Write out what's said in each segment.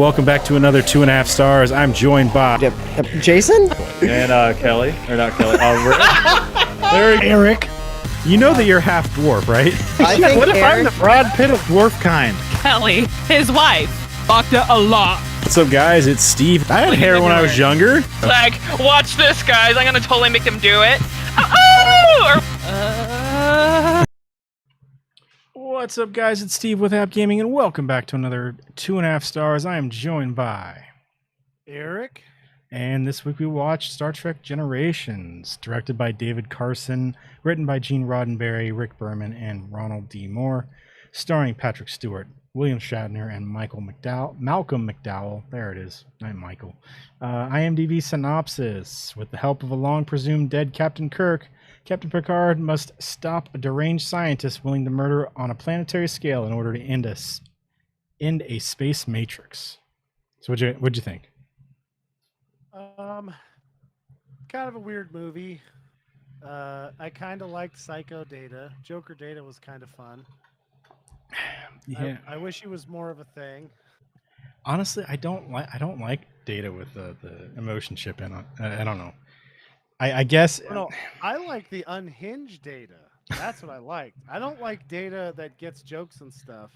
Welcome back to another 2.5 stars. I'm joined by Jason and Kelly, or not Kelly. Erik. You know that you're half dwarf, right? I think What if I'm Erik, the Brad Pitt of dwarf kind? Kelly, his wife, fucked it a lot. What's up, guys? It's Steve. I had hair when I was younger. Like, watch this, guys. I'm gonna totally make them do it. What's up, guys? It's Steve with App Gaming, and welcome back to another 2.5 stars. I am joined by Erik. And this week we watched Star Trek Generations, directed by David Carson, written by Gene Roddenberry, Rick Berman, and Ronald D. Moore, starring Patrick Stewart, William Shatner, and Malcolm McDowell. There it is. I'm Michael. IMDb synopsis. With the help of a long presumed dead Captain Kirk, Captain Picard must stop a deranged scientist willing to murder on a planetary scale in order to end a space matrix. So what'd you think? Kind of a weird movie. I kind of liked Psycho Data. Joker Data was kind of fun. Yeah. I wish he was more of a thing. Honestly, I don't like Data with the emotion chip in it. I don't know. I guess. No, I like the unhinged Data. That's what I liked. I don't like Data that gets jokes and stuff.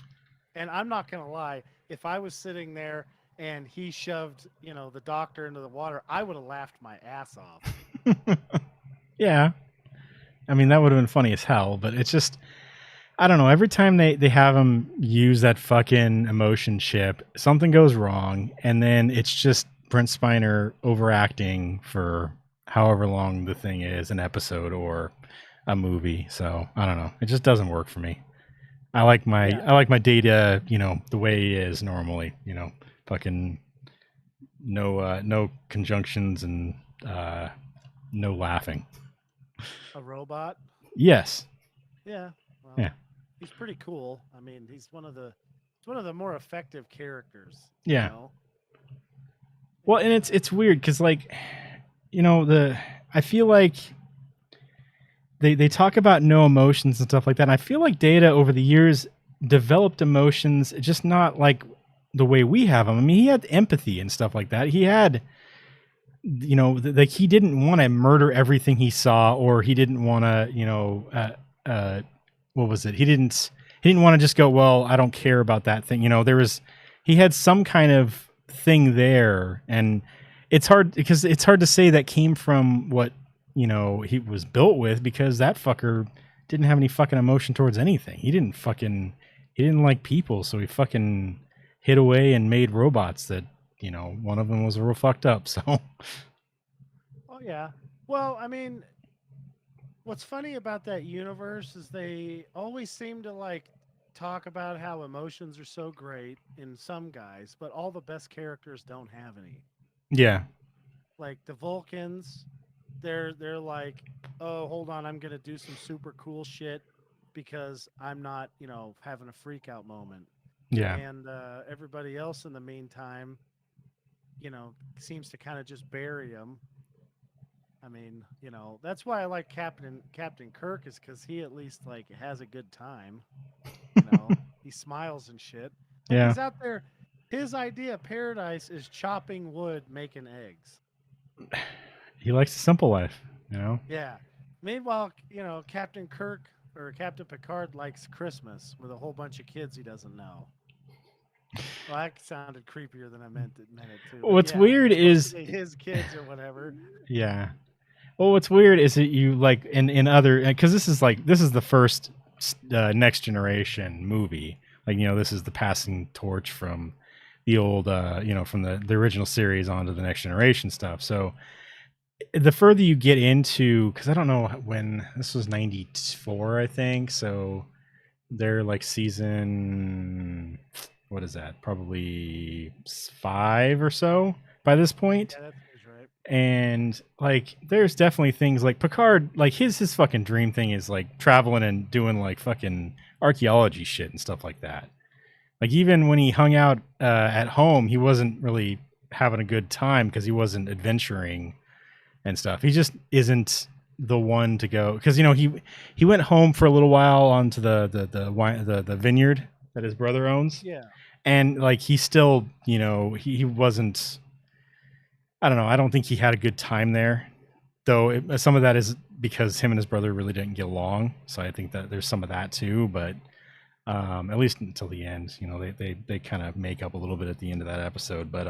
And I'm not gonna lie, if I was sitting there and he shoved, the doctor into the water, I would have laughed my ass off. Yeah. I mean, that would have been funny as hell, but it's just, I don't know. Every time they have him use that fucking emotion chip, something goes wrong, and then it's just Brent Spiner overacting for however long the thing is, an episode or a movie. So I don't know. It just doesn't work for me. I like my Data, the way he is normally, fucking no conjunctions and no laughing. A robot? Yes. Yeah. Well, yeah. He's pretty cool. I mean, he's one of the more effective characters. Yeah. Well, and it's weird because, like, I feel like they talk about no emotions and stuff like that. And I feel like Data over the years developed emotions, just not like the way we have them. I mean, he had empathy and stuff like that. He had, like, he didn't want to murder everything he saw, or he didn't want to, what was it? He didn't want to just go, well, I don't care about that thing. He had some kind of thing there, and it's hard to say that came from what, he was built with, because that fucker didn't have any fucking emotion towards anything. He didn't like people, so he fucking hid away and made robots that, one of them was real fucked up. So. Oh yeah. Well, I mean, what's funny about that universe is they always seem to talk about how emotions are so great in some guys, but all the best characters don't have any. Yeah. Like the Vulcans, they're like, oh, hold on, I'm gonna do some super cool shit because I'm not, having a freak out moment. Yeah. And everybody else in the meantime, seems to kind of just bury them. I mean, that's why I like Captain Kirk, is because he at least has a good time. He smiles and shit. Yeah. He's out there. His idea of paradise is chopping wood, making eggs. He likes a simple life, Yeah. Meanwhile, Captain Kirk or Captain Picard likes Christmas with a whole bunch of kids he doesn't know. Well, that sounded creepier than I meant it too. What's weird is his kids or whatever. Yeah. Well, what's weird is that you in other, because this is the first Next Generation movie. This is the passing torch from the old, from the original series onto the Next Generation stuff. So the further you get into, because I don't know when this was, 94, I think. So they're season, what is that? Probably 5 or so by this point. Yeah, that's right. And there's definitely things like Picard, his fucking dream thing is traveling and doing fucking archaeology shit and stuff like that. Even when he hung out at home, he wasn't really having a good time because he wasn't adventuring and stuff. He just isn't the one to go, because he went home for a little while onto the vineyard that his brother owns. Yeah. and like he still, you know, he wasn't. I don't know. I don't think he had a good time there, though. Some of that is because him and his brother really didn't get along. So I think that there's some of that too. But at least until the end, you know, they kind of make up a little bit at the end of that episode, but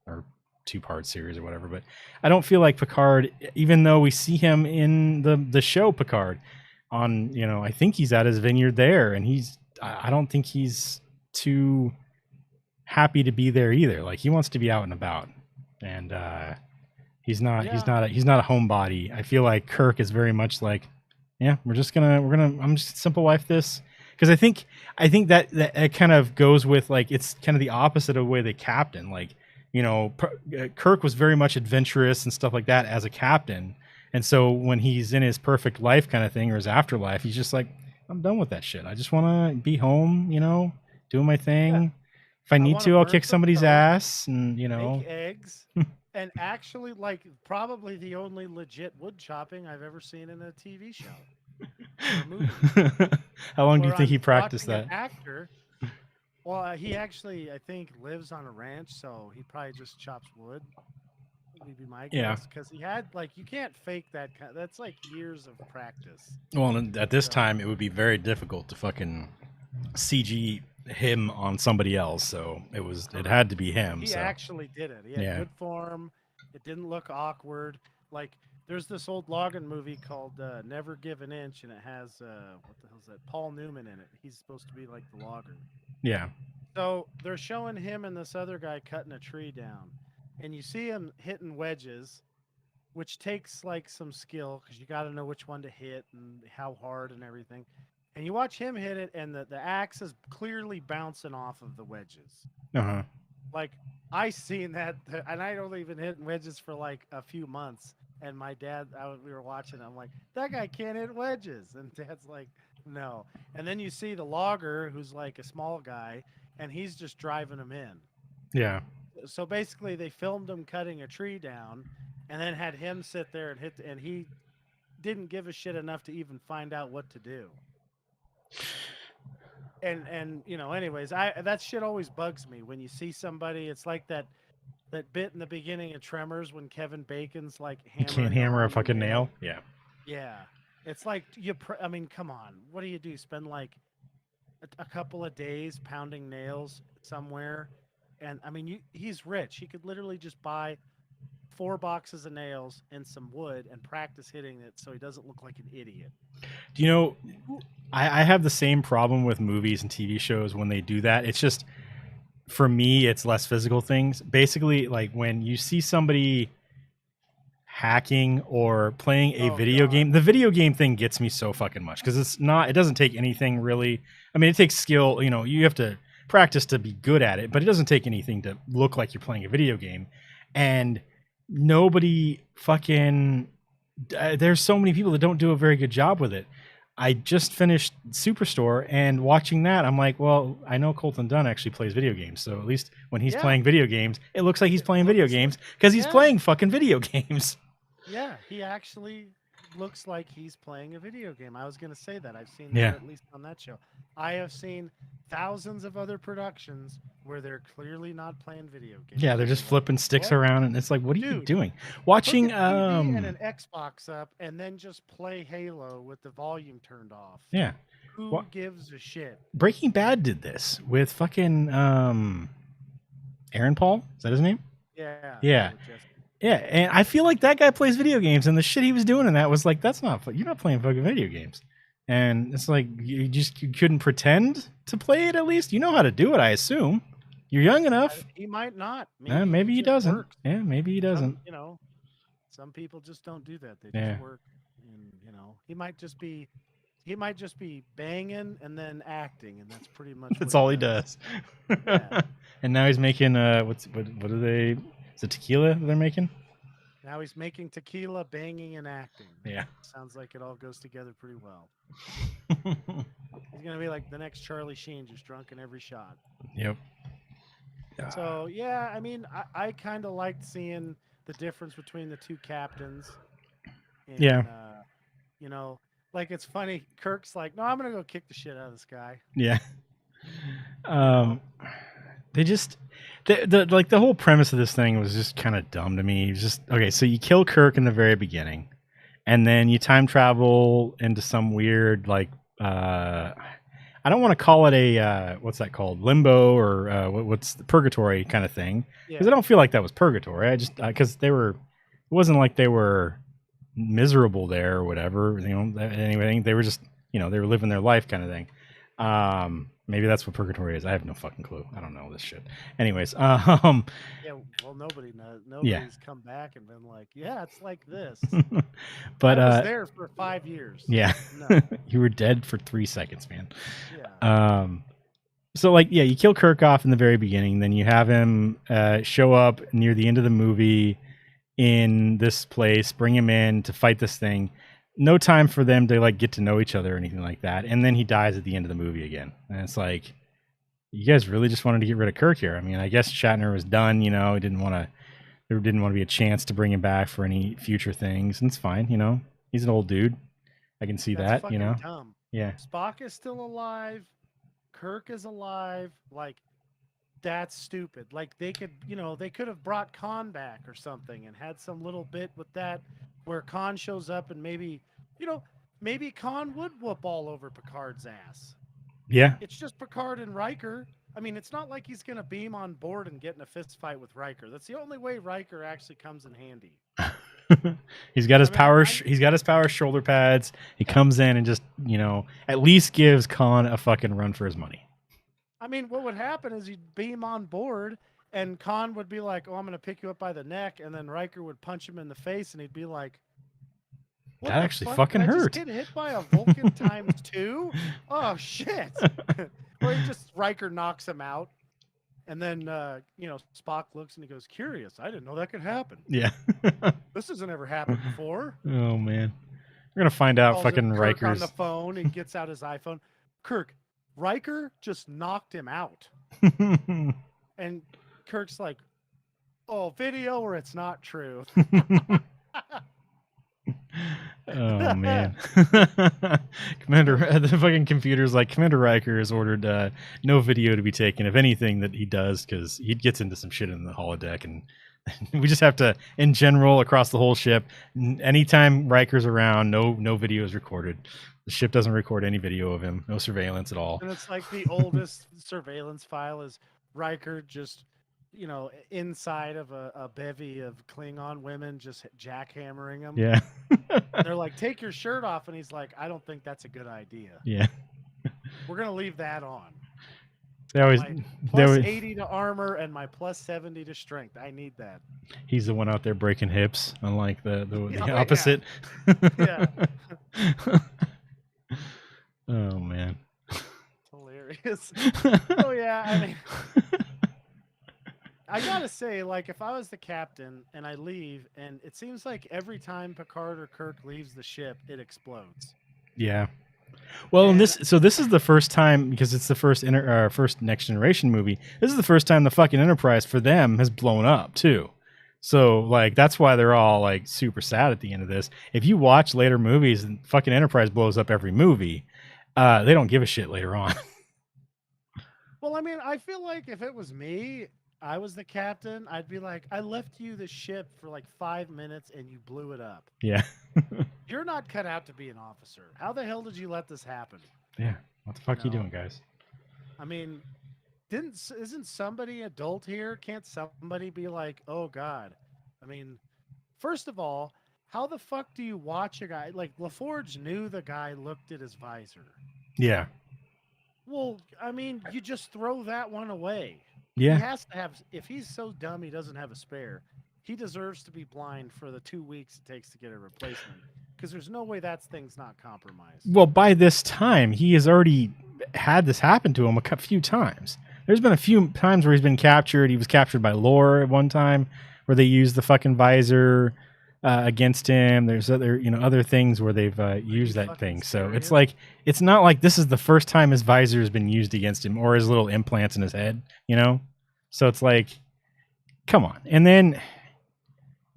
or 2-part series or whatever. But I don't feel like Picard, even though we see him in the show Picard on, you know, I think he's at his vineyard there, and I don't think he's too happy to be there either. Like he wants to be out and about, and he's not Yeah. he's not a homebody. I feel like Kirk is very much like, yeah, I'm just gonna simple life this, because I think that it kind of goes with, like, it's kind of the opposite of the way the captain, like, you know, Kirk was very much adventurous and stuff like that as a captain, and so when he's in his perfect life kind of thing, or his afterlife, he's just like, I'm done with that shit. I just want to be home, you know, doing my thing. Yeah. If I I need wanna to, I'll burn kick some somebody's toast, ass, and you know, make eggs, and actually, like, probably the only legit wood chopping I've ever seen in a TV show or movie. how long do you Where think he I'm practiced watching that? an actor. Well, he actually, I think, lives on a ranch, so he probably just chops wood. Would be my Yeah. guess, because he had, like, you can't fake that. That's like years of practice. Well, and at this So time, it would be very difficult to fucking CG him on somebody else. So it had to be him. he So actually did it. He had yeah, good form. It didn't look awkward. Like, there's this old Logan movie called Never Give an Inch, and it has what the hell's that? Paul Newman in it. He's supposed to be like the logger. yeah, So they're showing him and this other guy cutting a tree down, and you see him hitting wedges, which takes like some skill because you got to know which one to hit and how hard and everything. And you watch him hit it, and the axe is clearly bouncing off of the wedges. uh-huh. Like, I seen that, and I'd only been hitting wedges for like a few months. And my dad, we were watching. I'm like, that guy can't hit wedges, and Dad's like, no. And then you see the logger, who's like a small guy, and he's just driving him in. Yeah. So basically, they filmed him cutting a tree down, and then had him sit there and hit, and he didn't give a shit enough to even find out what to do. And you know, anyways, that shit always bugs me when you see somebody. It's like that bit in the beginning of Tremors when Kevin Bacon's like You can't hammer a fucking nail. Yeah. Yeah, it's like I mean, come on, what do you do? Spend like a couple of days pounding nails somewhere, and I mean, he's rich. He could literally just buy 4 boxes of nails and some wood and practice hitting it so he doesn't look like an idiot. Do you know, I have the same problem with movies and TV shows when they do that. It's just, for me, it's less physical things. Basically, like when you see somebody hacking or playing a video game, the video game thing gets me so fucking much, because it doesn't take anything really. I mean, it takes skill, you know, you have to practice to be good at it, but it doesn't take anything to look like you're playing a video game. And nobody fucking, there's so many people that don't do a very good job with it. I just finished Superstore, and watching that, I'm like, well, I know Colton Dunn actually plays video games, so at least when he's playing video games, it looks like he's playing video games, because he's playing fucking video games. Yeah, he actually looks like he's playing a video game. I was going to say that. I've seen that at least on that show. I have seen thousands of other productions where they're clearly not playing video games. Yeah, they're just flipping sticks around, and it's like, what are you doing? Watching TV and an Xbox up, and then just play Halo with the volume turned off. Yeah. Who gives a shit? Breaking Bad did this with fucking Aaron Paul. Is that his name? Yeah. Yeah. Yeah, and I feel like that guy plays video games, and the shit he was doing in that was like, you're not playing fucking video games. And it's like, you couldn't pretend to play it at least? You know how to do it, I assume. You're young enough. He might not. Maybe he doesn't. Works. Yeah, maybe he doesn't. You know, some people just don't do that. They just work. And, you know, he might just be banging and then acting, and that's pretty much that's all he does. Yeah. And now he's making what are they? Is it tequila they're making? Now he's making tequila, banging, and acting. Yeah. Sounds like it all goes together pretty well. He's gonna be like the next Charlie Sheen, just drunk in every shot. Yep. So yeah, I mean, I kind of liked seeing the difference between the two captains. And, you know, like, it's funny. Kirk's like, no, I'm gonna go kick the shit out of this guy. Yeah. They just the whole premise of this thing was just kind of dumb to me. It was just okay. So you kill Kirk in the very beginning, and then you time travel into some weird like I don't want to call it a what's that called, limbo or what's the purgatory kind of thing, because I don't feel like that was purgatory. I just because they were, it wasn't like they were miserable there or whatever. You know, anyway, they were just, you know, they were living their life kind of thing. Maybe that's what purgatory is. I have no fucking clue. I don't know this shit. Anyways, Yeah, well, nobody knows. Nobody's come back and been like, yeah, it's like this. But I was there for 5 years. Yeah, No. you were dead for 3 seconds, man. Yeah. So like, yeah, you kill Kirk off in the very beginning, then you have him show up near the end of the movie in this place, bring him in to fight this thing. No time for them to like get to know each other or anything like that, and then he dies at the end of the movie again. And it's like, you guys really just wanted to get rid of Kirk here. I mean, I guess Shatner was done. You know, he didn't want to. There didn't want to be a chance to bring him back for any future things, and it's fine. You know, he's an old dude. I can see That's that. You know, dumb. yeah. Spock is still alive. Kirk is alive. Like, that's stupid. Like, they could, you know, they could have brought Khan back or something and had some little bit with that where Khan shows up and maybe, you know, maybe Khan would whoop all over Picard's ass. Yeah. It's just Picard and Riker. I mean, it's not like he's going to beam on board and get in a fist fight with Riker. That's the only way Riker actually comes in handy. He's got his he's got his power shoulder pads. He comes in and just, you know, at least gives Khan a fucking run for his money. I mean, what would happen is you'd beam on board and Khan would be like, oh, I'm going to pick you up by the neck. And then Riker would punch him in the face and he'd be like, what that actually fucking hurt. Did I just get hit by a Vulcan times 2? Oh, shit. Or he just, Riker knocks him out. And then, you know, Spock looks and he goes, curious. I didn't know that could happen. Yeah. This has never happened before. Oh, man. We're going to find out fucking Kirk Riker's. on the phone. He gets out his iPhone. Kirk, Riker just knocked him out. And Kirk's like, oh, video or it's not true. Oh, man. Commander, the fucking computer's like, Commander Riker has ordered no video to be taken of anything that he does, because he gets into some shit in the holodeck, and we just have to, in general, across the whole ship, anytime Riker's around, no video is recorded. The ship doesn't record any video of him, no surveillance at all. And it's like the oldest surveillance file is Riker just, you know, inside of a bevy of Klingon women just jackhammering him. Yeah. They're like, take your shirt off. And he's like, I don't think that's a good idea. Yeah. We're going to leave that on. They always, my plus 80 to armor and my plus 70 to strength. I need that. He's the one out there breaking hips, unlike the Oh, opposite. Yeah. Oh, man. Hilarious. Oh, yeah. I mean, I gotta say, like, if I was the captain and I leave, and it seems like every time Picard or Kirk leaves the ship, it explodes. Yeah. Well, and this is the first time, because it's the first first Next Generation movie. This is the first time the fucking Enterprise for them has blown up too. So like that's why they're all like super sad at the end of this. If you watch later movies and fucking Enterprise blows up every movie, they don't give a shit later on. Well, I mean, I feel like if it was me, I was the captain, I'd be like, I left you the ship for like 5 minutes and you blew it up. Yeah. You're not cut out to be an officer. How the hell did you let this happen? Yeah. What the fuck you doing, guys? I mean, isn't somebody adult here? Can't somebody be like, oh God? I mean, first of all, how the fuck do you watch a guy like LaForge knew the guy looked at his visor? Yeah. Well, I mean, you just throw that one away. Yeah. He has to have, if he's so dumb he doesn't have a spare, he deserves to be blind for the 2 weeks it takes to get a replacement. Because there's no way that thing's not compromised. Well, by this time, he has already had this happen to him a few times. There's been a few times where he's been captured. He was captured by Lore at one time, where they used the fucking visor against him. There's other things where they've used that thing. So it's like, it's not like this is the first time his visor has been used against him, or his little implants in his head, you know? So it's like, come on. And then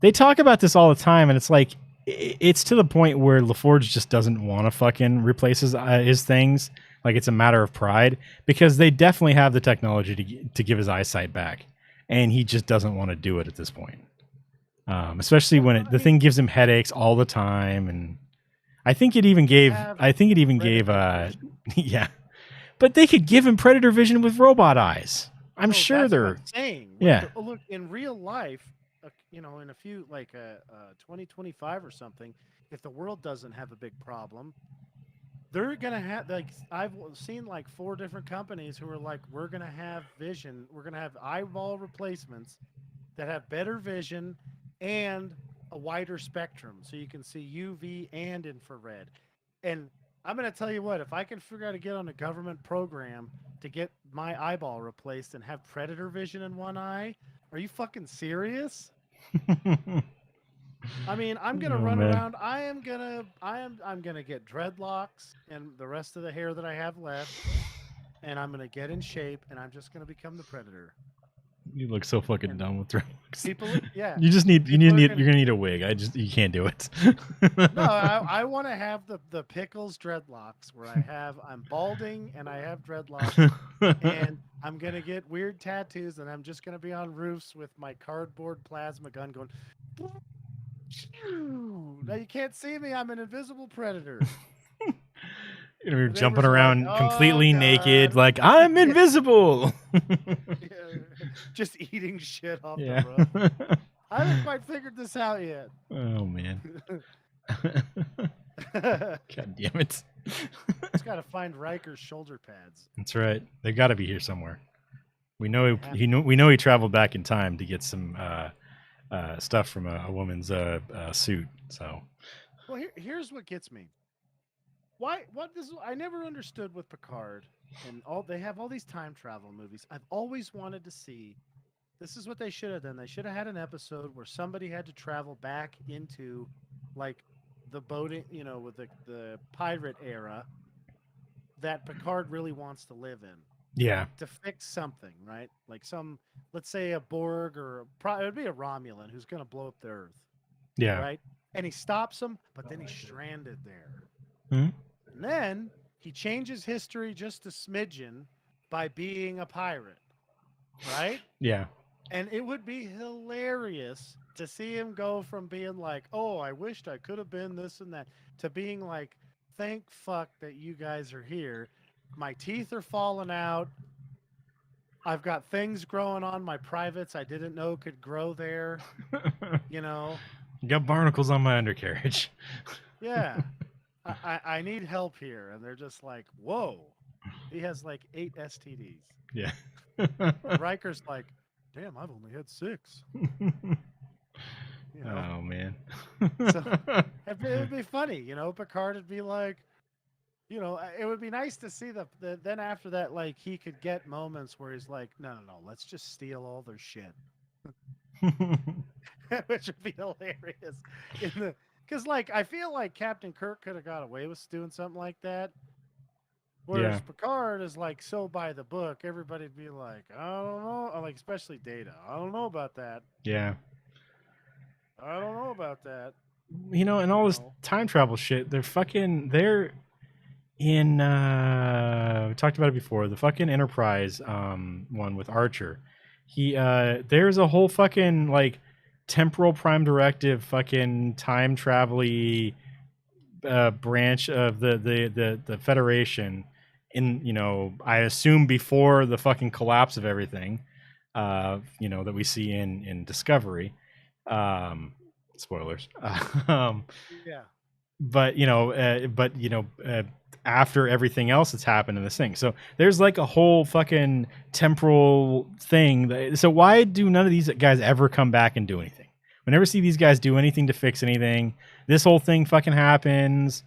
they talk about this all the time, and it's like, it's to the point where LaForge just doesn't want to fucking replace his things. like it's a matter of pride, because they definitely have the technology to give his eyesight back, and he just doesn't want to do it at this point. Especially when the thing gives him headaches all the time, and I think it even gave yeah, but they could give him predator vision with robot eyes. I'm sure that's they're what I'm saying. yeah. Look, in real life, in a few 2025 or something, if the world doesn't have a big problem, they're gonna have I've seen 4 different companies who are like, we're gonna have vision, we're gonna have eyeball replacements that have better vision and a wider spectrum, so you can see UV and infrared. And I'm gonna tell you what, if I can figure out to get on a government program to get my eyeball replaced and have predator vision in one eye, are you fucking serious? I mean, I'm gonna run around. I'm gonna get dreadlocks and the rest of the hair that I have left, and I'm gonna get in shape, and I'm just gonna become the predator. You look so fucking dumb with dreadlocks. You're gonna need a wig. You can't do it. No, I want to have the pickles dreadlocks where I'm balding and I have dreadlocks, and I'm gonna get weird tattoos, and I'm just gonna be on roofs with my cardboard plasma gun going. Now you can't see me. I'm an invisible predator. You're jumping around completely naked, like I'm invisible. Just eating shit off the roof. I haven't quite figured this out yet. Oh man. God damn it. Just gotta find Riker's shoulder pads. That's right. They've got to be here somewhere. We know he traveled back in time to get some stuff from a woman's suit. So, well, here's what gets me. I never understood with Picard and they have all these time travel movies. I've always wanted to see. This is what they should have done. They should have had an episode where somebody had to travel back into the boating, with the pirate era that Picard really wants to live in. Yeah. To fix something, right? Like let's say a Borg or it would be a Romulan who's going to blow up the Earth. Yeah. Right? And he stops him, but then he's stranded there. Mm-hmm. And then he changes history just a smidgen by being a pirate. Right? Yeah. And it would be hilarious to see him go from being like, oh, I wished I could have been this and that, to being like, thank fuck that you guys are here. My teeth are falling out. I've got things growing on my privates I didn't know could grow there. You got barnacles on my undercarriage. Yeah. I need help here. And they're just like, whoa. He has 8 STDs. Yeah. Riker's like, damn, I've only had 6. Oh, man. So it would be funny, Picard would be like, it would be nice to see then after that, he could get moments where he's like, no, let's just steal all their shit. Which would be hilarious. Because, I feel like Captain Kirk could have got away with doing something like that. Whereas Picard is, so by the book. Everybody'd be like, I don't know. Especially Data. I don't know about that. Yeah. I don't know about that. And all this time travel shit, they're in we talked about it before, the fucking Enterprise one with Archer. There's a whole fucking temporal prime directive fucking time travel-y branch of the Federation in I assume before the fucking collapse of everything that we see in Discovery. Spoilers. Yeah. But after everything else that's happened in this thing, so there's a whole fucking temporal thing. So why do none of these guys ever come back and do anything? We never see these guys do anything to fix anything. This whole thing fucking happens.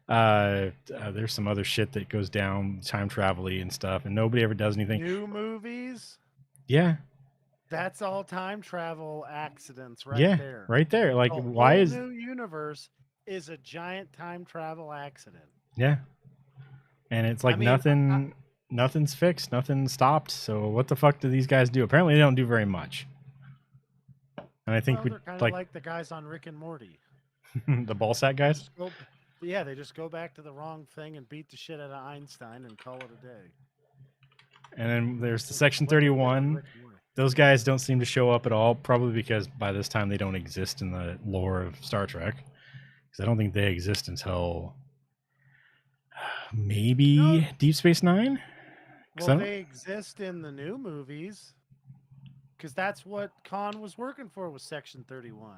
There's some other shit that goes down time travel-y and stuff, and nobody ever does anything. New movies. Yeah. That's all time travel accidents there. Yeah, right there. Why is new universe is a giant time travel accident? Yeah. And it's nothing's fixed, nothing's stopped. So what the fuck do these guys do? Apparently they don't do very much. And I think they're kind of like the guys on Rick and Morty. The ball sack guys? But yeah, they just go back to the wrong thing and beat the shit out of Einstein and call it a day. And then there's the Which is Section what they did with 31. Rick and Morty. Those guys don't seem to show up at all, probably because by this time they don't exist in the lore of Star Trek. Because I don't think they exist until maybe No. Deep Space Nine. Well, they exist in the new movies because that's what Khan was working for was Section 31.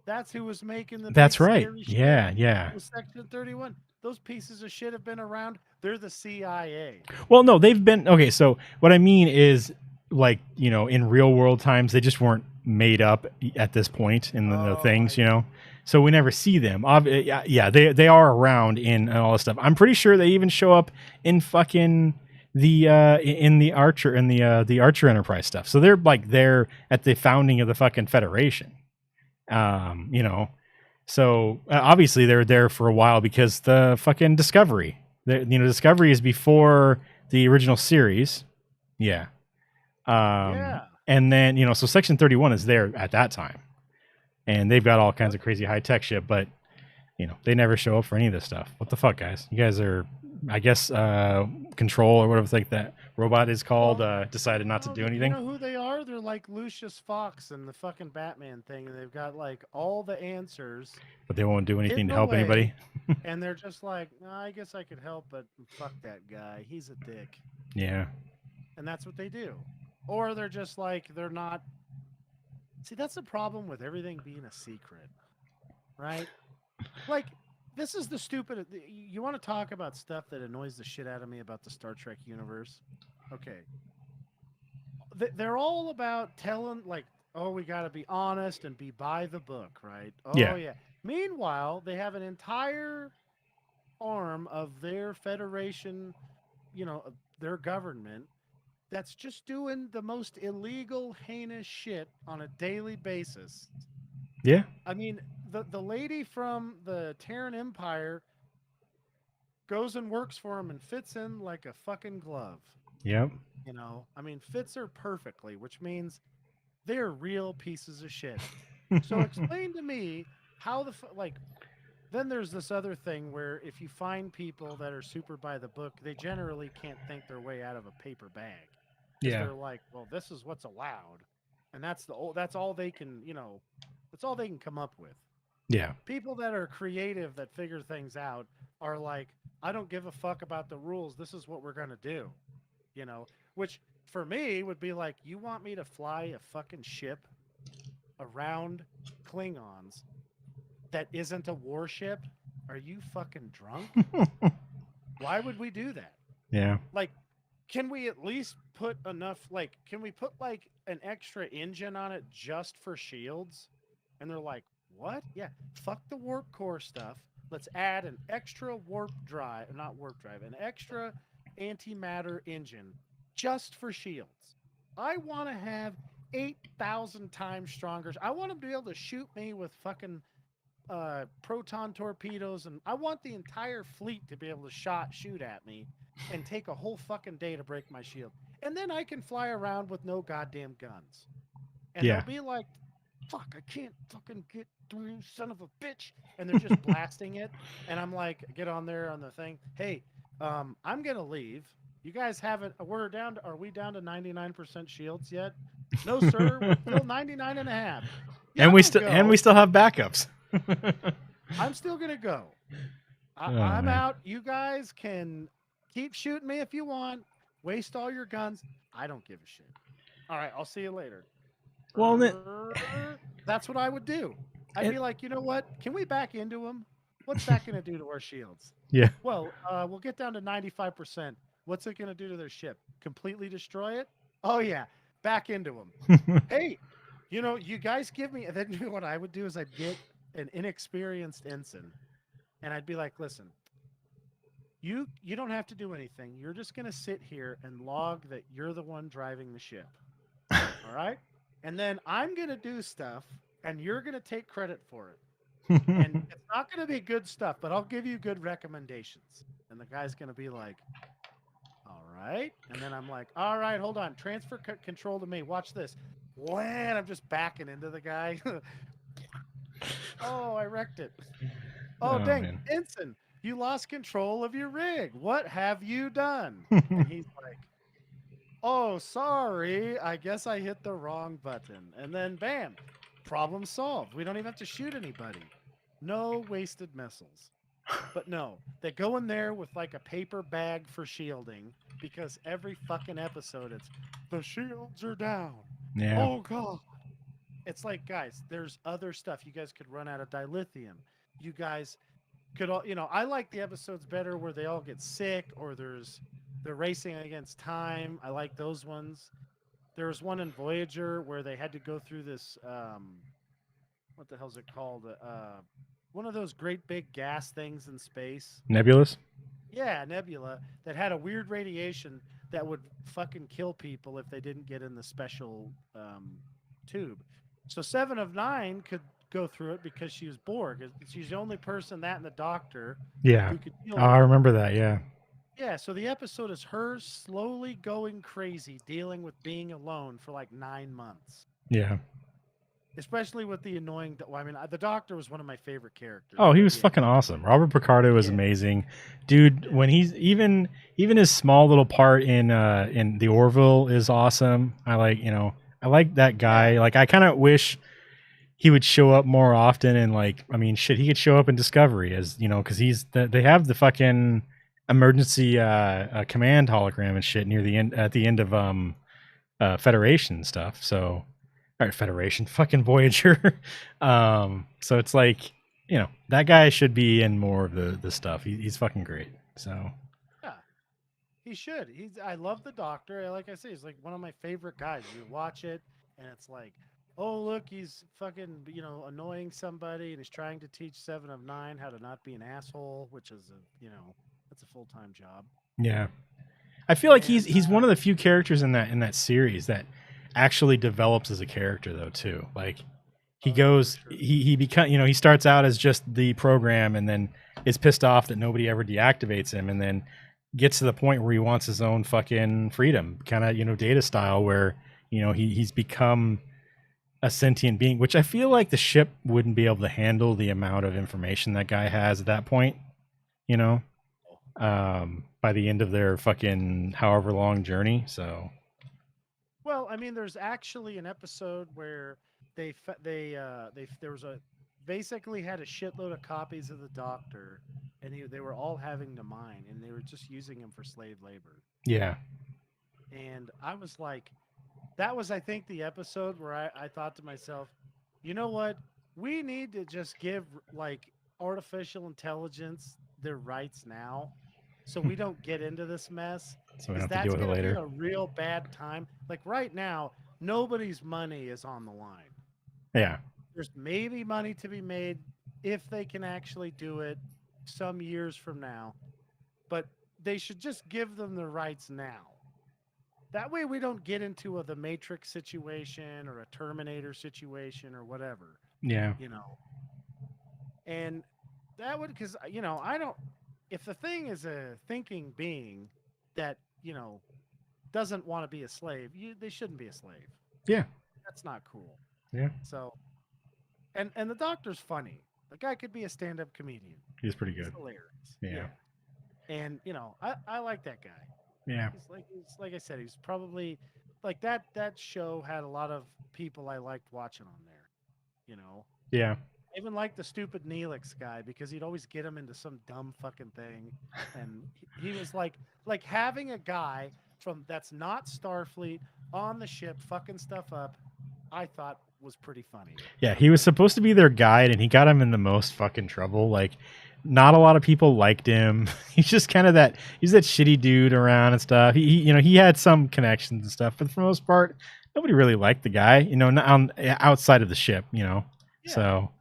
That's who was making the That's big right. scary Yeah, shit. yeah. Was Section 31. Those pieces of shit have been around. They're the CIA. Well, no, they've been okay. So what I mean is, like, you know, in real world times, they just weren't made up at this point in the things, you know. So we never see them. Yeah, they are around in all this stuff. I'm pretty sure they even show up in fucking the Archer and the Archer Enterprise stuff. So they're like there at the founding of the fucking Federation. You know, so obviously they're there for a while because the fucking Discovery. Discovery is before the original series. Yeah. Yeah. And then, you know, so Section 31 is there at that time. And they've got all kinds of crazy high tech shit, but, you know, they never show up for any of this stuff. What the fuck, guys? You guys are, I guess, Control or whatever like that robot is called, decided not to do anything. You know who they are? They're like Lucius Fox and the fucking Batman thing. And they've got like all the answers. But they won't do anything to hidden help away, anybody. And they're just like, no, I guess I could help, but fuck that guy. He's a dick. Yeah. And that's what they do. Or they're just like, they're not. See, that's the problem with everything being a secret, right? Like, this is the stupid. You want to talk about stuff that annoys the shit out of me about the Star Trek universe? Okay. They're all about telling, like, oh, we got to be honest and be by the book, right? Oh, yeah. Meanwhile, they have an entire arm of their federation, you know, their government that's just doing the most illegal, heinous shit on a daily basis. Yeah. I mean, the lady from the Terran Empire goes and works for him and fits in like a fucking glove. Yep. You know, I mean, fits her perfectly, which means they're real pieces of shit. So explain to me how then there's this other thing where if you find people that are super by the book, they generally can't think their way out of a paper bag. Yeah. They're like, well, this is what's allowed. And that's all they can, you know, that's all they can come up with. Yeah. People that are creative that figure things out are like, I don't give a fuck about the rules. This is what we're going to do. You know, which for me would be like, you want me to fly a fucking ship around Klingons that isn't a warship? Are you fucking drunk? Why would we do that? Yeah. Like, can we at least put enough, like, can we put like an extra engine on it just for shields? And they're like, what? Yeah, fuck the warp core stuff. Let's add an extra warp drive, not warp drive, an extra antimatter engine just for shields. I want to have 8,000 times stronger. I want them to be able to shoot me with fucking proton torpedoes, and I want the entire fleet to be able to shoot at me and take a whole fucking day to break my shield. And then I can fly around with no goddamn guns. And they'll be like, fuck, I can't fucking get through, son of a bitch. And they're just blasting it. And I'm like, get on there on the thing. Hey, I'm going to leave. You guys haven't, are we down to 99% shields yet? No, sir. We're still 99 and a half. Yeah, and we still have backups. I'm still going to go. I'm out. You guys can keep shooting me if you want. Waste all your guns. I don't give a shit. All right, I'll see you later. Well, that's what I would do. I'd be like, you know what? Can we back into them? What's that going to do to our shields? Yeah. Well, we'll get down to 95%. What's it going to do to their ship? Completely destroy it? Oh, yeah. Back into them. Hey, you know, you guys give me... And then what I would do is I'd get an inexperienced ensign. And I'd be like, listen, you don't have to do anything. You're just going to sit here and log that you're the one driving the ship. All right? And then I'm going to do stuff, and you're going to take credit for it. And it's not going to be good stuff, but I'll give you good recommendations. And the guy's going to be like, all right. And then I'm like, all right, hold on. Transfer control to me. Watch this. And I'm just backing into the guy. Oh, I wrecked it. Oh, dang, man. Ensign, you lost control of your rig. What have you done? And he's like, oh, sorry. I guess I hit the wrong button. And then, bam, problem solved. We don't even have to shoot anybody. No wasted missiles. But no, they go in there with like a paper bag for shielding because every fucking episode it's the shields are down. Yeah. Oh, God. It's like, guys, there's other stuff. You guys could run out of dilithium. You guys could all, I like the episodes better where they all get sick or they're racing against time. I like those ones. There was one in Voyager where they had to go through this what the hell's it called? One of those great big gas things in space. Nebulous. Yeah, nebula that had a weird radiation that would fucking kill people if they didn't get in the special tube. So 7 of 9 could go through it because she was Borg. She's the only person, that and the doctor, Yeah. who could deal Oh, I remember that. Yeah. Yeah, so the episode is her slowly going crazy, dealing with being alone for like 9 months. Yeah. Especially with the annoying. Well, I mean, the doctor was one of my favorite characters. Oh, he but was yeah. fucking awesome. Robert Picardo was Yeah. amazing, dude. Yeah. When he's even his small little part in the Orville is awesome. I like that guy. Yeah. Like, I kind of wish he would show up more often. And like, I mean, shit, he could show up in Discovery as because they have the fucking emergency command hologram and shit near the end at the end of Federation stuff. So. All right, Federation, fucking Voyager. So it's like, that guy should be in more of the stuff. He's fucking great. So Yeah, he should. I love the doctor. Like I say, he's like one of my favorite guys. You watch it, and it's like, oh look, he's fucking annoying somebody, and he's trying to teach 7 of 9 how to not be an asshole, which is that's a full-time job. yeah, I feel like he's one of the few characters in that series that actually develops as a character though too. Like he goes, he becomes, he starts out as just the program and then is pissed off that nobody ever deactivates him, and then gets to the point where he wants his own fucking freedom, kind of Data style, where he's become a sentient being, which I feel like the ship wouldn't be able to handle the amount of information that guy has at that point. By the end of their fucking however long journey. So. Well, I mean, there's actually an episode where they basically had a shitload of copies of the Doctor, and they were all having to mine, and they were just using him for slave labor. Yeah. And I was like, that was, I think, the episode where I thought to myself, you know what? We need to just give like artificial intelligence their rights now, so we don't get into this mess. So we don't have to deal with it later. Be a real bad time. Like right now, nobody's money is on the line. Yeah. There's maybe money to be made if they can actually do it some years from now, but they should just give them the rights now. That way we don't get into the Matrix situation or a Terminator situation or whatever. Yeah. And that would, because, I don't, if the thing is a thinking being that, doesn't want to be a slave, they shouldn't be a slave. Yeah. That's not cool. Yeah. So, and the Doctor's funny. The guy could be a stand-up comedian. He's pretty good. He's hilarious. Yeah. And, I like that guy. Yeah. He's like I said, he's probably like that show had a lot of people I liked watching on there, Yeah. I even like the stupid Neelix guy because he'd always get him into some dumb fucking thing. And he was like having a guy that's not Starfleet on the ship fucking stuff up, I thought was pretty funny. Yeah, he was supposed to be their guide, and he got him in the most fucking trouble. Like, not a lot of people liked him. He's just kind of he's that shitty dude around and stuff. He had some connections and stuff, but for the most part, nobody really liked the guy, outside of the ship, Yeah. So.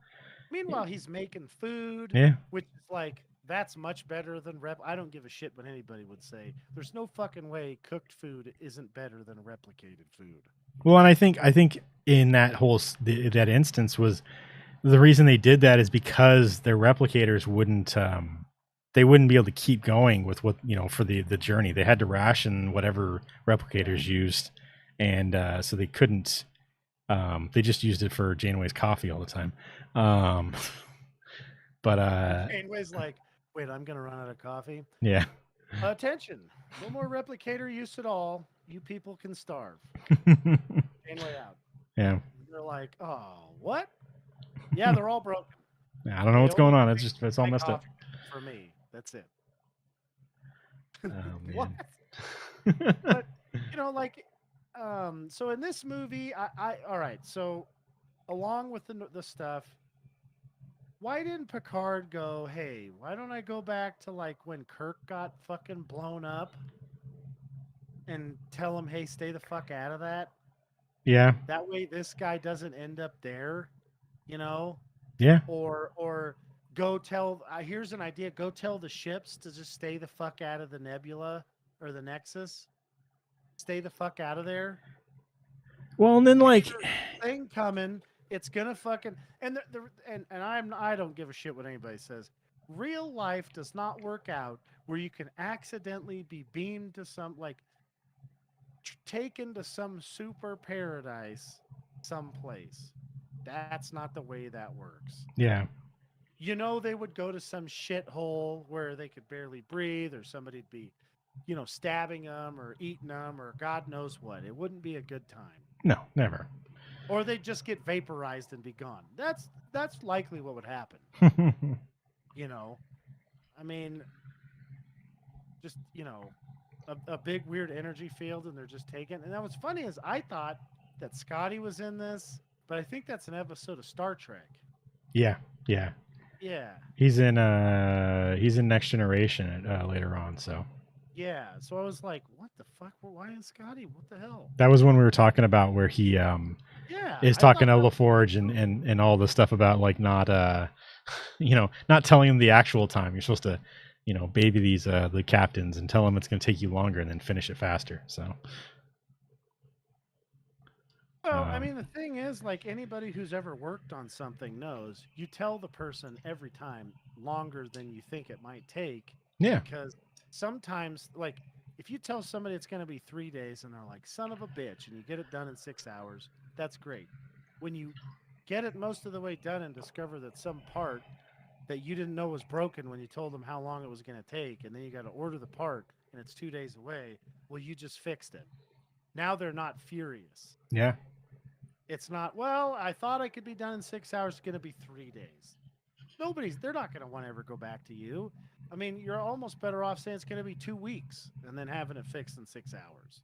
Meanwhile, he's making food, Yeah. which is like, that's much better than I don't give a shit what anybody would say. There's no fucking way cooked food isn't better than replicated food. Well, and I think in that whole that instance was the reason they did that is because their replicators wouldn't be able to keep going with what for the journey. They had to ration whatever replicators used, and so they couldn't. They just used it for Janeway's coffee all the time. But Janeway's like, wait, I'm gonna run out of coffee. yeah. Attention, no more replicator use at all. You people can starve. Janeway out. Yeah. They're like, oh, what? Yeah, they're all broken. I don't know They what's only going on. make It's all my messed up. coffee for me. That's it. Oh What? man. But like, so in this movie, I all right. So along with the stuff, why didn't Picard go, hey, why don't I go back to like when Kirk got fucking blown up and tell him, hey, stay the fuck out of that? Yeah. That way this guy doesn't end up there, you know? Yeah. Or go tell here's an idea, go tell the ships to just stay the fuck out of the nebula or the Nexus. Stay the fuck out of there. Well, and then like Thing coming. It's gonna fucking and I don't give a shit what anybody says. Real life does not work out where you can accidentally be beamed to some like taken to some super paradise someplace. That's not the way that works. yeah. They would go to some shithole where they could barely breathe, or somebody'd be, stabbing them or eating them or God knows what. It wouldn't be a good time. No, never. Or they'd just get vaporized and be gone. That's likely what would happen. I mean, just a big weird energy field, and they're just taken. And that was funny is I thought that Scotty was in this, but I think that's an episode of Star Trek. Yeah. Yeah. Yeah. He's in Next Generation later on, so. Yeah. So I was like, what the fuck? Why is Scotty? What the hell? That was when we were talking about where he Yeah. is talking to LaForge and all the stuff about like not not telling him the actual time. You're supposed to, baby these the captains and tell them it's going to take you longer and then finish it faster. So well, I mean, the thing is, like anybody who's ever worked on something knows, you tell the person every time longer than you think it might take. yeah. Because sometimes, like, if you tell somebody it's going to be 3 days and they're like, son of a bitch, and you get it done in 6 hours, that's great. When you get it most of the way done and discover that some part that you didn't know was broken when you told them how long it was going to take, and then you got to order the part and it's 2 days away, well, you just fixed it. Now they're not furious. Yeah. It's not, well, I thought I could be done in 6 hours. It's going to be 3 days. They're not going to want to ever go back to you. I mean, you're almost better off saying it's going to be 2 weeks and then having it fixed in 6 hours.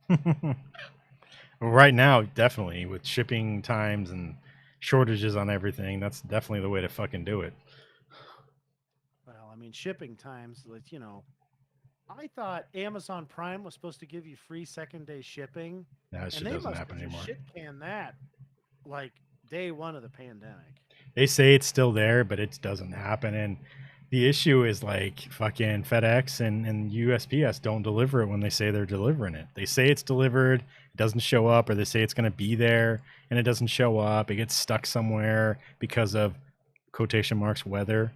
Well, right now, definitely with shipping times and shortages on everything, that's definitely the way to fucking do it. Well, I mean, shipping times, like, I thought Amazon Prime was supposed to give you free second-day shipping. That shit doesn't happen anymore. Shit can that like day one of the pandemic. They say it's still there, but it doesn't happen. And the issue is like fucking FedEx and USPS don't deliver it when they say they're delivering it. They say it's delivered, it doesn't show up, or they say it's going to be there and it doesn't show up. It gets stuck somewhere because of quotation marks weather.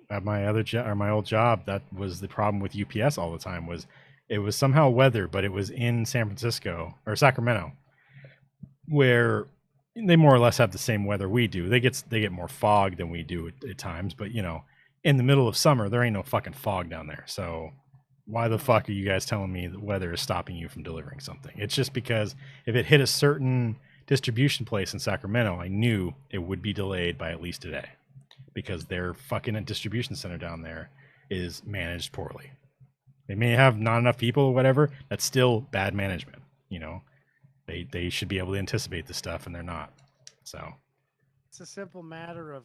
At my old job, that was the problem with UPS all the time. Was it was somehow weather, but it was in San Francisco or Sacramento, where they more or less have the same weather we do. They get more fog than we do at times, but in the middle of summer, there ain't no fucking fog down there. So why the fuck are you guys telling me the weather is stopping you from delivering something? It's just because if it hit a certain distribution place in Sacramento, I knew it would be delayed by at least a day because their fucking distribution center down there is managed poorly. They may have not enough people or whatever. That's still bad management. They should be able to anticipate this stuff, and they're not. So it's a simple matter of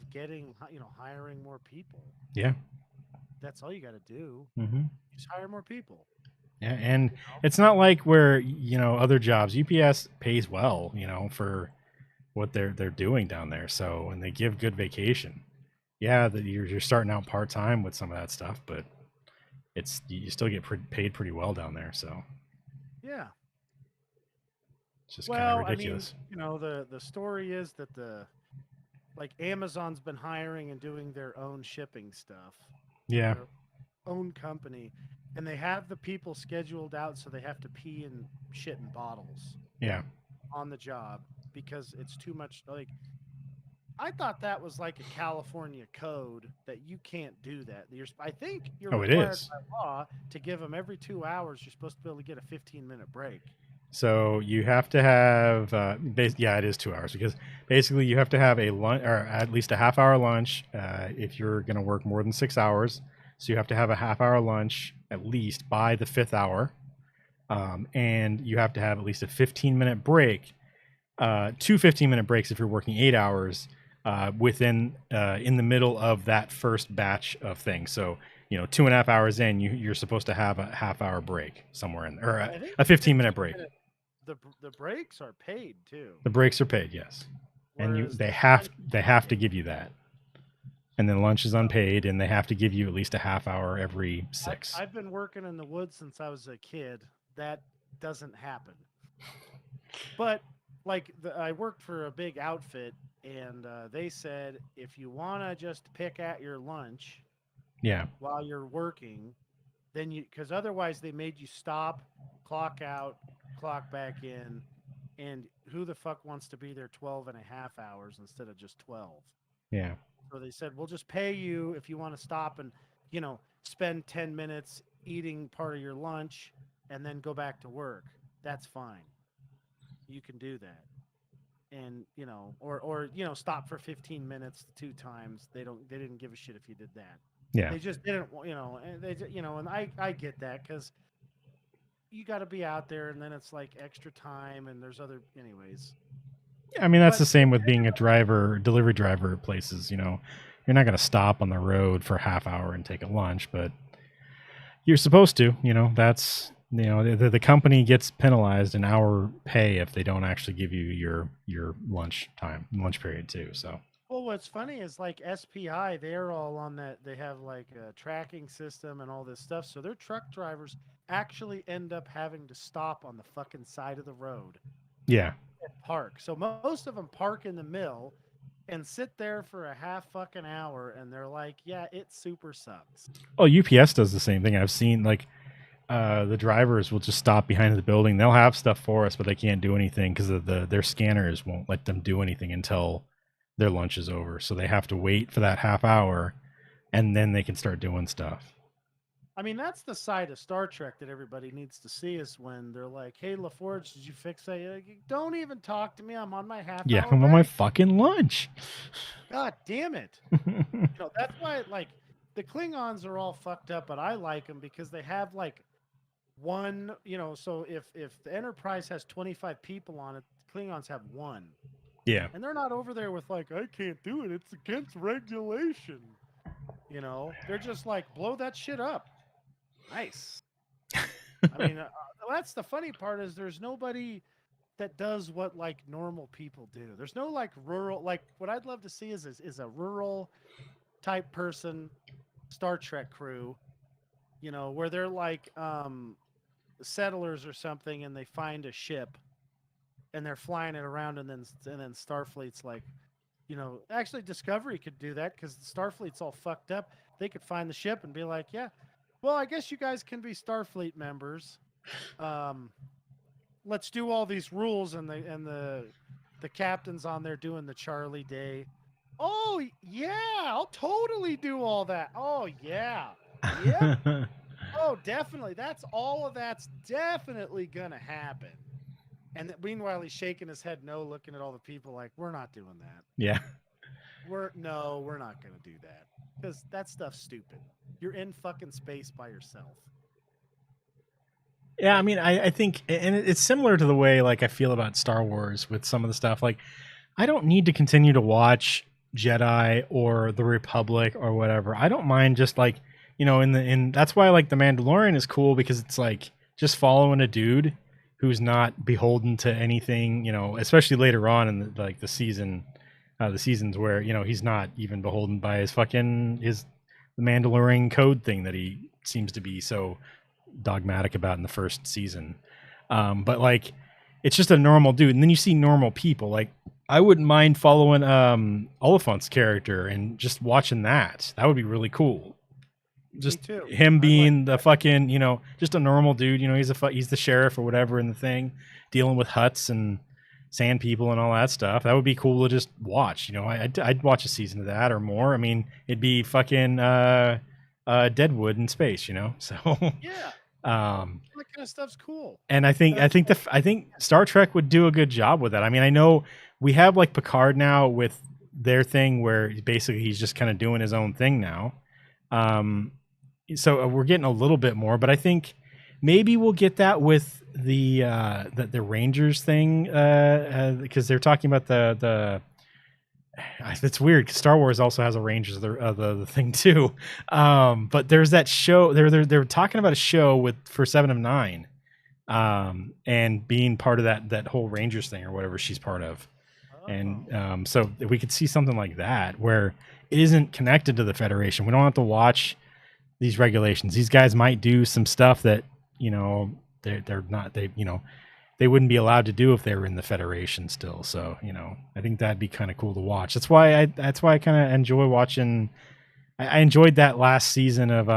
hiring more people. Yeah, that's all you got to do. Mm-hmm. Just hire more people. Yeah, and it's not like where other jobs. UPS pays well, for what they're doing down there. So, and they give good vacation. Yeah, you're starting out part time with some of that stuff, but you still get paid pretty well down there. So yeah. It's just kind of ridiculous. I mean, the story is that Amazon's been hiring and doing their own shipping stuff. Yeah. Their own company, and they have the people scheduled out so they have to pee and shit in bottles. Yeah. On the job because it's too much. Like I thought that was like a California code that you can't do that. I think you're Oh, it required is. by law to give them every 2 hours. You're supposed to be able to get a 15-minute break. So you have to have, yeah, it is 2 hours because basically you have to have a lunch or at least a half-hour lunch if you're going to work more than 6 hours. So you have to have a half-hour lunch at least by the 5th hour, and you have to have at least a 15-minute break, 2 15-minute breaks if you're working 8 hours within in the middle of that first batch of things. So 2.5 hours in, you're supposed to have a half-hour break somewhere in there, or I think a 15-minute 15 break. minute, the breaks are paid too. The breaks are paid, yes, and Whereas they the have lunch they is have to paid. give you that, and then lunch is unpaid, and they have to give you at least a half hour every six. I've been working in the woods since I was a kid. That doesn't happen. But like I worked for a big outfit, and they said if you want to just pick at your lunch Yeah, while you're working, then because otherwise they made you stop, clock out, clock back in, and who the fuck wants to be there 12 and a half hours instead of just 12? yeah, So they said, we'll just pay you if you want to stop and, spend 10 minutes eating part of your lunch and then go back to work. That's fine. You can do that. And, or stop for 15 minutes 2 times. They didn't give a shit if you did that. yeah. They just didn't, and and I get that because you got to be out there and then it's like extra time and there's anyways. I mean, that's But the same with being a driver, delivery driver at places. You're not going to stop on the road for a half hour and take a lunch, but you're supposed to. That's the company gets penalized an hour pay if they don't actually give you your lunch period too. So. Well, what's funny is like SPI, they're all on that. They have like a tracking system and all this stuff. So their truck drivers actually end up having to stop on the fucking side of the road Yeah. and park. So most of them park in the mill and sit there for a half fucking hour. And they're like, yeah, it super sucks. Oh, UPS does the same thing. I've seen like the drivers will just stop behind the building. They'll have stuff for us, but they can't do anything because their scanners won't let them do anything until their lunch is over. So they have to wait for that half hour, and then they can start doing stuff. I mean, that's the side of Star Trek that everybody needs to see is when they're like, hey, LaForge, did you fix that? You're like, don't even talk to me. I'm on my half Yeah, hour I'm on my break. fucking lunch. God damn it. That's why like the Klingons are all fucked up, but I like them because they have like one, so if the Enterprise has 25 people on it, Klingons have one. Yeah. And they're not over there with like, I can't do it. It's against regulation. They're just like, blow that shit up. Nice. I mean, that's the funny part is there's nobody that does what like normal people do. There's no like rural, like what I'd love to see is a rural type person Star Trek crew, where they're like settlers or something and they find a ship and they're flying it around and then Starfleet's like, actually Discovery could do that because Starfleet's all fucked up. They could find the ship and be like, yeah, well, I guess you guys can be Starfleet members. Let's do all these rules and the captain's on there doing the Charlie Day. Oh yeah, I'll totally do all that. Oh yeah. Yep. Oh, definitely. That's definitely gonna happen. And meanwhile, he's shaking his head no, looking at all the people like, we're not doing that. Yeah. We're not gonna do that. Because that stuff's stupid. You're in fucking space by yourself. Yeah, I mean, I think, and it's similar to the way like I feel about Star Wars with some of the stuff. Like, I don't need to continue to watch Jedi or the Republic or whatever. I don't mind just like, that's why like the Mandalorian is cool because it's like just following a dude who's not beholden to anything, especially later on in the seasons where, he's not even beholden by the Mandalorian code thing that he seems to be so dogmatic about in the first season. But like, it's just a normal dude. And then you see normal people. Like, I wouldn't mind following Oliphant's character and just watching that. That would be really cool. Just him being the fucking, just a normal dude. He's the sheriff or whatever in the thing, dealing with Hutts and sand people and all that stuff. That would be cool to just watch. You know, I'd watch a season of that or more. I mean, it'd be fucking Deadwood in space. You know, so Yeah, um, that kind of stuff's cool. and I think Star Trek would do a good job with that. I mean, I know we have like Picard now with their thing where basically he's just kind of doing his own thing now. So we're getting a little bit more, but I think maybe we'll get that with the Rangers thing because they're talking about the it's weird 'cause Star Wars also has a Rangers the thing too. But there's that show they're talking about a show with for 7 of 9 and being part of that whole Rangers thing or whatever she's part of. And so we could see something like that where it isn't connected to the Federation. We don't have to watch these regulations. These guys might do some stuff that, you know, they're not, you know, they wouldn't be allowed to do if they were in the Federation still. So, you know, I think that'd be kind of cool to watch. That's why I kind of enjoy watching. I enjoyed that last season of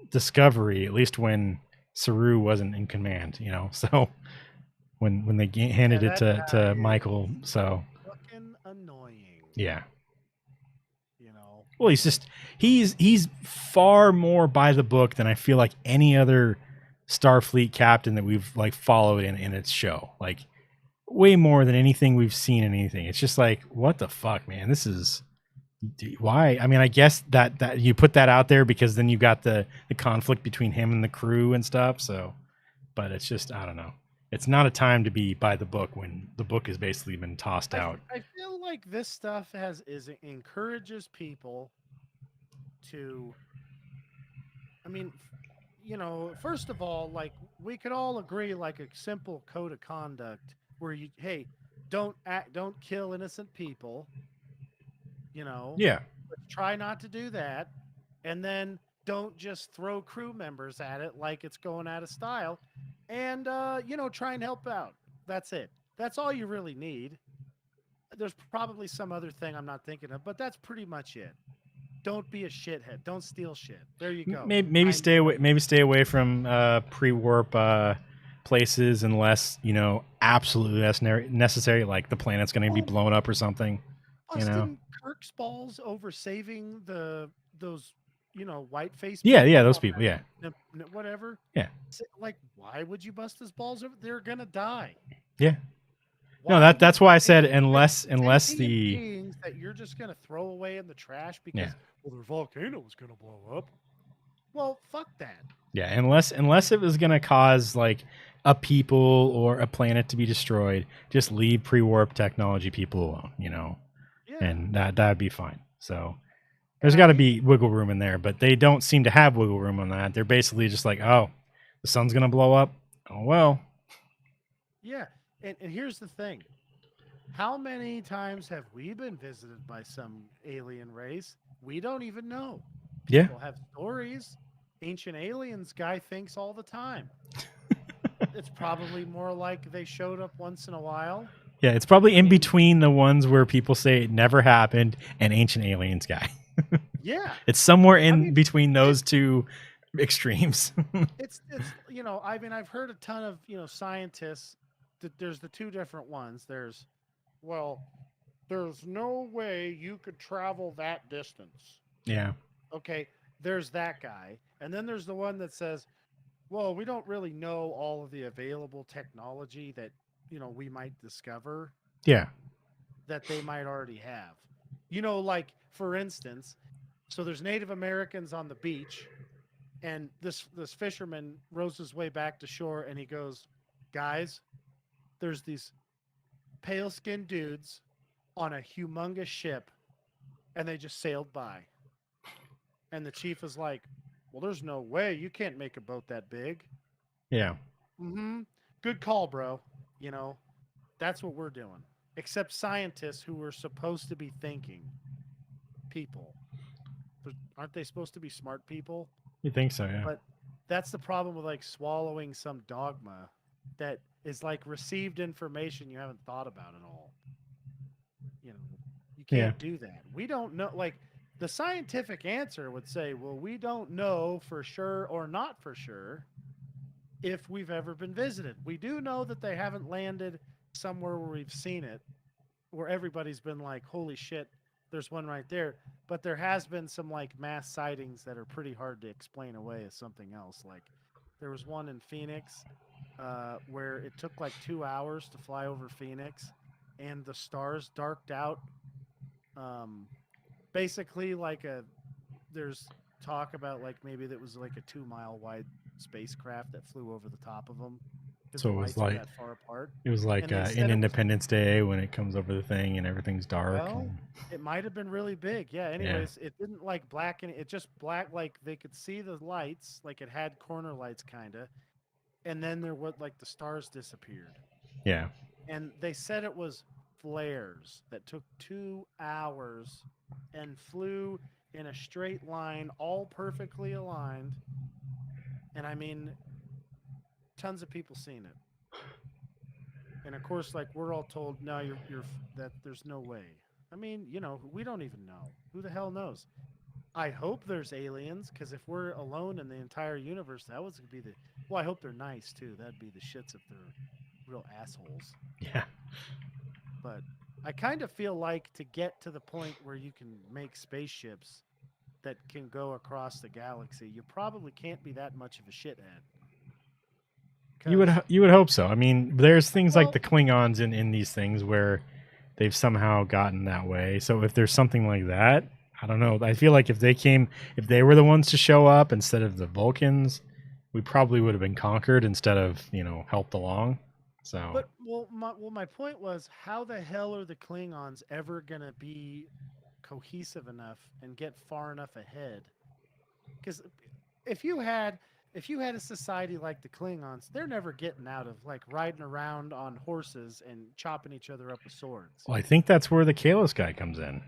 Discovery, at least when Saru wasn't in command, you know, so when they handed it to Michael. So fucking annoying. Yeah. You know. Well, he's far more by the book than I feel like any other Starfleet captain that we've like followed in its show. Like way more than anything we've seen in anything. It's just like, what the fuck, man? This is why. I mean, I guess that you put that out there because then you got the conflict between him and the crew and stuff. So, but it's just, I don't know. It's not a time to be by the book when the book has basically been tossed out. I feel like this stuff encourages people to, I mean, you know, first of all, like we could all agree like a simple code of conduct where hey, don't kill innocent people, you know. Yeah. Try not to do that. And then don't just throw crew members at it like it's going out of style. And, you know, try and help out. That's it. That's all you really need. There's probably some other thing I'm not thinking of, but that's pretty much it. Don't be a shithead. Don't steal shit. There you go. Maybe stay away. Maybe stay away from pre-warp places unless, you know, absolutely necessary. Like the planet's going to be blown up or something. You know, Kirk's balls over saving those, you know, white face. Yeah, those people. Yeah, whatever. Yeah. Like, why would you bust his balls over? They're gonna die. Yeah. No, that's why I said unless the beings that you're just gonna throw away in the trash because well, their volcano was gonna blow up. Well, fuck that. Yeah, unless it was gonna cause like a people or a planet to be destroyed, just leave pre-warp technology people alone. You know, and that'd be fine. So there's got to be wiggle room in there, but they don't seem to have wiggle room on that. They're basically just like, oh, the sun's gonna blow up. Oh well. Yeah. And here's the thing. How many times have we been visited by some alien race? We don't even know. Yeah. People have stories. Ancient Aliens guy thinks all the time. It's probably more like they showed up once in a while. Yeah, it's probably in between the ones where people say it never happened and Ancient Aliens guy. Yeah. It's somewhere in between those two extremes. it's you know, I mean, I've heard a ton of, you know, scientists. There's the two different ones. There's no way you could travel that distance. Yeah. Okay, there's that guy. And then there's the one that says, well, we don't really know all of the available technology that, you know, we might discover. Yeah. That they might already have. You know, like, for instance, so there's Native Americans on the beach, and this fisherman rows his way back to shore, and he goes, guys, there's these pale-skinned dudes on a humongous ship, and they just sailed by. And the chief is like, well, there's no way. You can't make a boat that big. Yeah. Mm-hmm. Good call, bro. You know, that's what we're doing. Except scientists who are supposed to be thinking people. Aren't they supposed to be smart people? You think so, yeah. But that's the problem with like swallowing some dogma that is like received information you haven't thought about at all. You know, you can't do that. We don't know. Like the scientific answer would say, well, we don't know for sure or not for sure if we've ever been visited. We do know that they haven't landed somewhere where we've seen it, where everybody's been like, "Holy shit, there's one right there." But there has been some like mass sightings that are pretty hard to explain away as something else. Like there was one in Phoenix where it took like 2 hours to fly over Phoenix, and the stars darked out. Um, Basically, like there's talk about like maybe that was like a 2 mile wide spacecraft that flew over the top of them because So the it was lights were like that far apart. And they in said it was Independence Day when it comes over the thing and everything's dark. well, And, it might have been really big. Yeah. yeah, Anyways, it didn't like blacken. It just black like they could see the lights, like it had corner lights kind of, and then there was like the stars disappeared. yeah. And they said it was flares that took 2 hours and flew in a straight line, all perfectly aligned. And I mean, tons of people seen it. And of course, like we're all told, no, you're that there's no way. I mean, we don't even know. Who the hell knows? I hope there's aliens because if we're alone in the entire universe, that was gonna be the. Well, I hope they're nice too. That'd be the shits if they're real assholes. Yeah. But I kind of feel like to get to the point where you can make spaceships that can go across the galaxy, you probably can't be that much of a shithead. You would hope so. I mean, there's things like Well, the Klingons in these things where they've somehow gotten that way. So if there's something like that, I don't know. I feel like if they were the ones to show up instead of the Vulcans, we probably would have been conquered instead of, helped along. So but my point was, how the hell are the Klingons ever gonna be cohesive enough and get far enough ahead? Because if you had if you had a society like the Klingons, they're never getting out of like riding around on horses and chopping each other up with swords. well, I think that's where the Kalos guy comes in.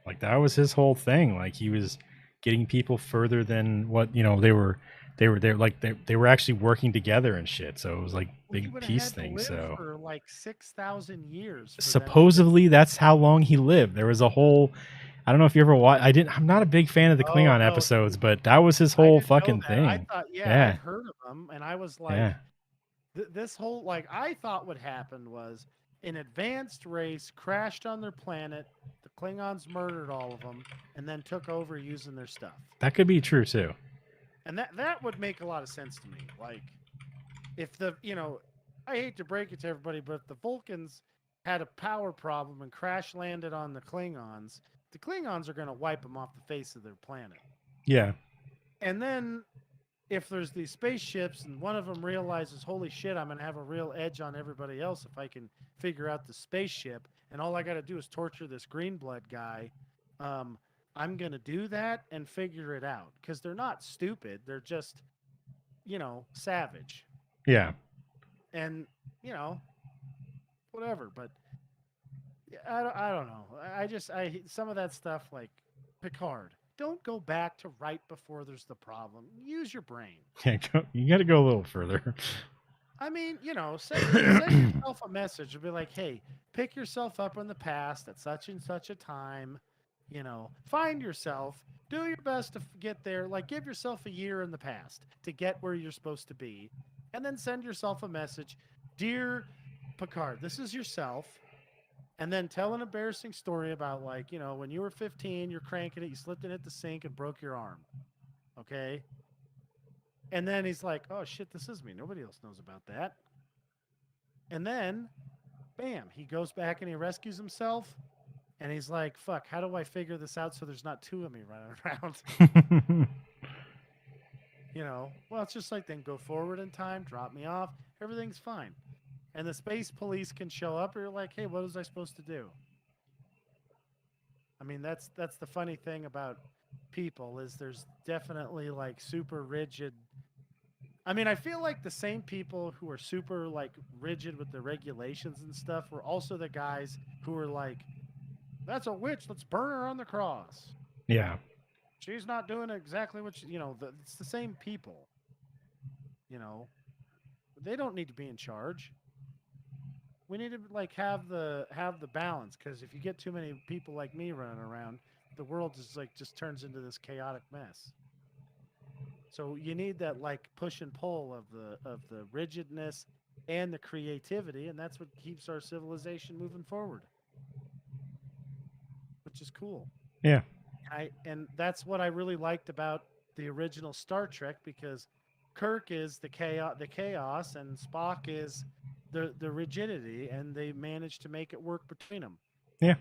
Like that was his whole thing. Like he was getting people further than what they were actually working together and shit. So it was like Well, he big would have peace had to thing. live So for like 6,000 years for them to get. supposedly that's how long he lived. There was a whole I don't know if you ever watched. I'm not a big fan of the Oh Klingon no, episodes, see, but that was his I whole didn't know fucking that. I thing. thought, yeah, Yeah, I'd heard of them, and I was like, yeah. this whole like I thought what happened was an advanced race crashed on their planet. The Klingons murdered all of them, and then took over using their stuff. That could be true too. And that would make a lot of sense to me. Like, if I hate to break it to everybody, but if the Vulcans had a power problem and crash landed on the Klingons are going to wipe them off the face of their planet. Yeah, And then if there's these spaceships and one of them realizes, holy shit, I'm going to have a real edge on everybody else if I can figure out the spaceship, and all I got to do is torture this green blood guy, I'm going to do that and figure it out because they're not stupid. They're just, savage. yeah. And, whatever. But I don't know. Some of that stuff like Picard. Don't go back to right before there's the problem. Use your brain. You got to go a little further. I mean, send yourself a message and be like, hey, pick yourself up in the past at such and such a time. Find yourself, do your best to get there. Like, give yourself a year in the past to get where you're supposed to be. And then send yourself a message. Dear Picard, this is yourself. And then tell an embarrassing story about, like, when you were 15, you're cranking it, you slipped in at the sink and broke your arm. Okay? And then he's like, oh, shit, this is me. Nobody else knows about that. And then, bam, he goes back and he rescues himself. And he's like, fuck, how do I figure this out so there's not two of me running around? Well, it's just like, then go forward in time, drop me off. Everything's fine. And the space police can show up, or you're like, hey, what was I supposed to do? I mean, that's the funny thing about people is there's definitely like super rigid. I mean, I feel like the same people who are super like rigid with the regulations and stuff were also the guys who were like, that's a witch, let's burn her on the cross. Yeah. She's not doing exactly what it's the same people. They don't need to be in charge. We need to like have the balance, because if you get too many people like me running around, the world just turns into this chaotic mess. So you need that like push and pull of the rigidness and the creativity, and that's what keeps our civilization moving forward, which is cool. Yeah. And that's what I really liked about the original Star Trek, because Kirk is the chaos, and Spock is the rigidity, and they managed to make it work between them. Yeah.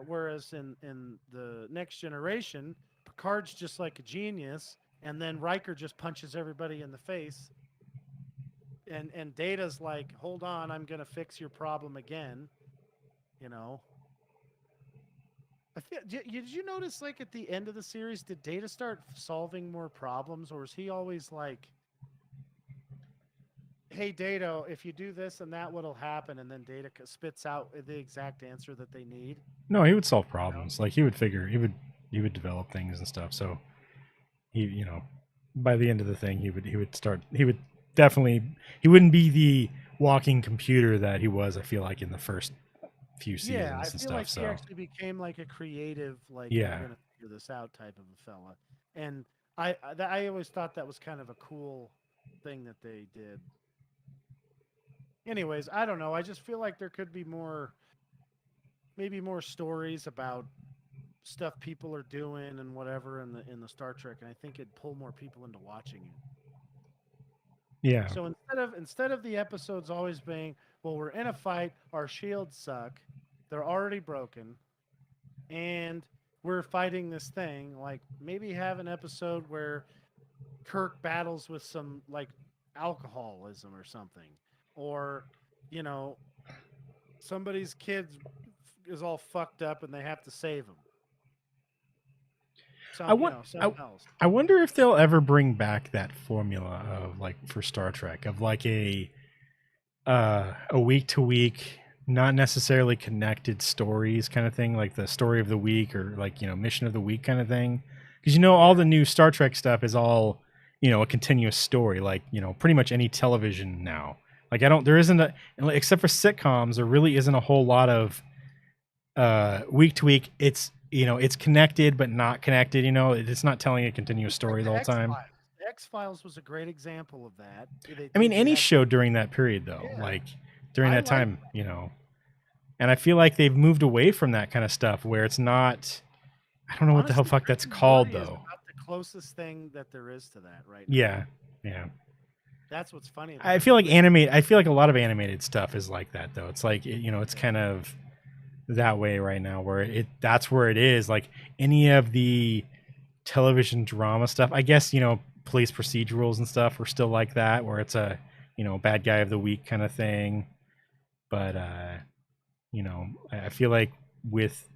Whereas in the Next Generation, Picard's just like a genius, and then Riker just punches everybody in the face, and Data's like, hold on, I'm gonna fix your problem again. You know, did you notice, like, at the end of the series, did Data start solving more problems, or is he always like, "Hey, Data, if you do this and that, what'll happen?" And then Data spits out the exact answer that they need. No, he would solve problems. Like he would develop things and stuff. So he by the end of the thing he would definitely he wouldn't be the walking computer that he was, I feel like, in the first few Yeah, I seasons and feel stuff. like he So actually became like a creative, like, we're yeah. gonna figure this out type of a fella. And I always thought that was kind of a cool thing that they did. Anyways, I don't know. I just feel like there could be more, maybe more stories about stuff people are doing and whatever in the Star Trek, and I think it'd pull more people into watching it. Yeah. So instead of the episodes always being, well, we're in a fight, our shields suck, they're already broken, and we're fighting this thing, like, maybe have an episode where Kirk battles with some, like, alcoholism or something, or you know somebody's kid is all fucked up and they have to save him. I Some you want know I, something else. I wonder if they'll ever bring back that formula of, like, for Star Trek, of like a week to week, not necessarily connected stories kind of thing, like the story of the week, or like, mission of the week kind of thing. Because all the new Star Trek stuff is all, a continuous story, like, pretty much any television now. Like, there isn't except for sitcoms, there really isn't a whole lot of week to week. It's connected but not connected. It's not telling a continuous Just like story the the whole X time. Files. The X Files was a great example of that. I mean, You any had, show during that period, though, yeah, like during I that like. time, and I feel like they've moved away from that kind of stuff where it's not. I don't know what the hell Honestly, fuck Rick that's and called, Morty is though. about the closest thing that there is to that right now. Yeah, yeah. That's what's funny about I it. feel like I feel like a lot of animated stuff is like that, though. It's like it's kind of that way right now, where that's where it is. Like any of the television drama stuff, I guess, police procedurals and stuff are still like that, where it's a bad guy of the week kind of thing. But I feel like with,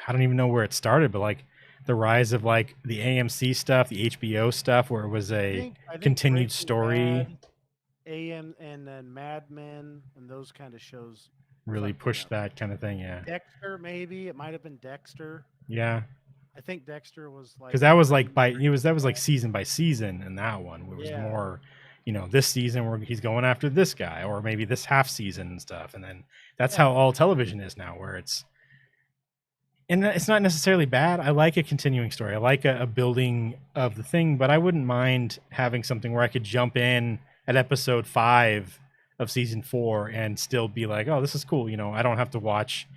I don't even know where it started, but like the rise of like the AMC stuff, the HBO stuff, where it was a I think continued Breaking story, Bad, AM, and then Mad Men, and those kind of shows really fucked it pushed up. that kind of thing. Yeah, Dexter, maybe it might have been Dexter. yeah, I think Dexter was like because that was like pretty. that was like season by season, and that one where it was Yeah, more, this season where he's going after this guy, or maybe this half season and stuff, and then that's yeah. how all television is now, where it's. And it's not necessarily bad. I like a continuing story. I like a building of the thing, but I wouldn't mind having something where I could jump in at episode 5 of season 4 and still be like, "Oh, this is cool." I don't have to watch.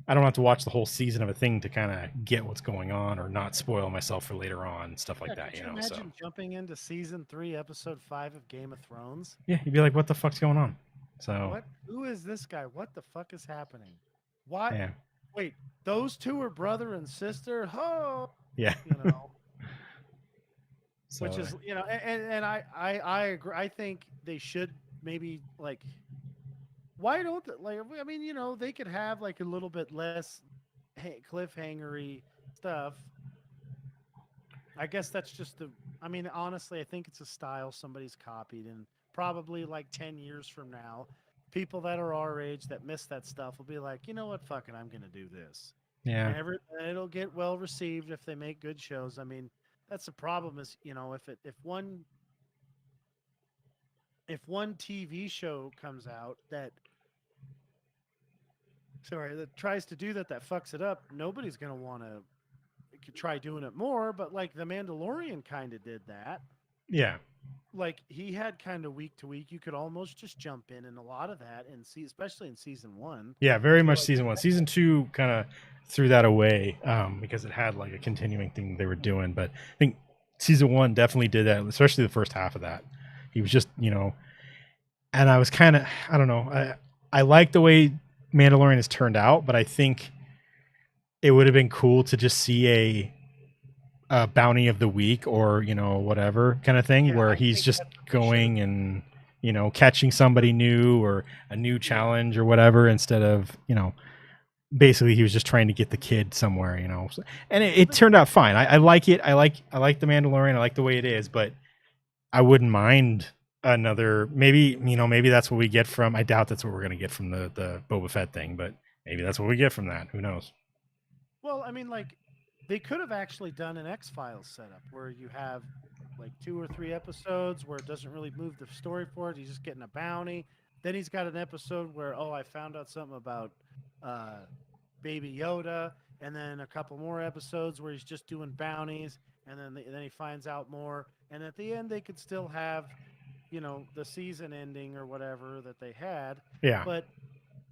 I don't have to watch the whole season of a thing to kind of get what's going on, or not spoil myself for later on, stuff like Yeah, that. could you So imagine jumping into season 3, episode 5 of Game of Thrones? yeah, you'd be like, "What the fuck's going on?" So What? Who is this guy? What the fuck is happening? Why? yeah, Wait, those two are brother and sister? Oh, yeah. you know, which So is, and I agree. I think they should maybe, like, why don't they, like, I mean, they could have like a little bit less cliffhangery stuff. I guess that's just the. I mean, honestly, I think it's a style somebody's copied, and probably like 10 years from now, people that are our age that miss that stuff will be like, you know what, fucking, I'm gonna do this, yeah, and it'll get well received if they make good shows. I mean, that's the problem is, if one TV show comes out that tries to do that fucks it up, nobody's gonna want to try doing it more. But like The Mandalorian kind of did that. Yeah. like he had kind of week to week. You could almost just jump in a lot of that and see, especially in season 1. Yeah, I very feel much like season 1. Season 2 kind of threw that away because it had like a continuing thing they were doing. But I think season 1 definitely did that, especially the first half of that. He was just, and I was kind of, I don't know, I like the way Mandalorian has turned out, but I think it would have been cool to just see a bounty of the week or whatever kind of thing yeah, where I he's think just that's what they should've going and catching somebody new or a new challenge or whatever instead of basically he was just trying to get the kid somewhere. And it turned out fine. I like it. I like the Mandalorian. I like the way it is, but I wouldn't mind another, maybe that's what we get from, I doubt that's what we're going to get from the Boba Fett thing, but maybe that's what we get from that. Who knows? Well, I mean, like, they could have actually done an X-Files setup where you have like 2 or 3 episodes where it doesn't really move the story forward. He's just getting a bounty. Then he's got an episode where, oh, I found out something about uh, Baby Yoda, and then a couple more episodes where he's just doing bounties, and then he finds out more. And at the end, they could still have, the season ending or whatever that they had. Yeah. But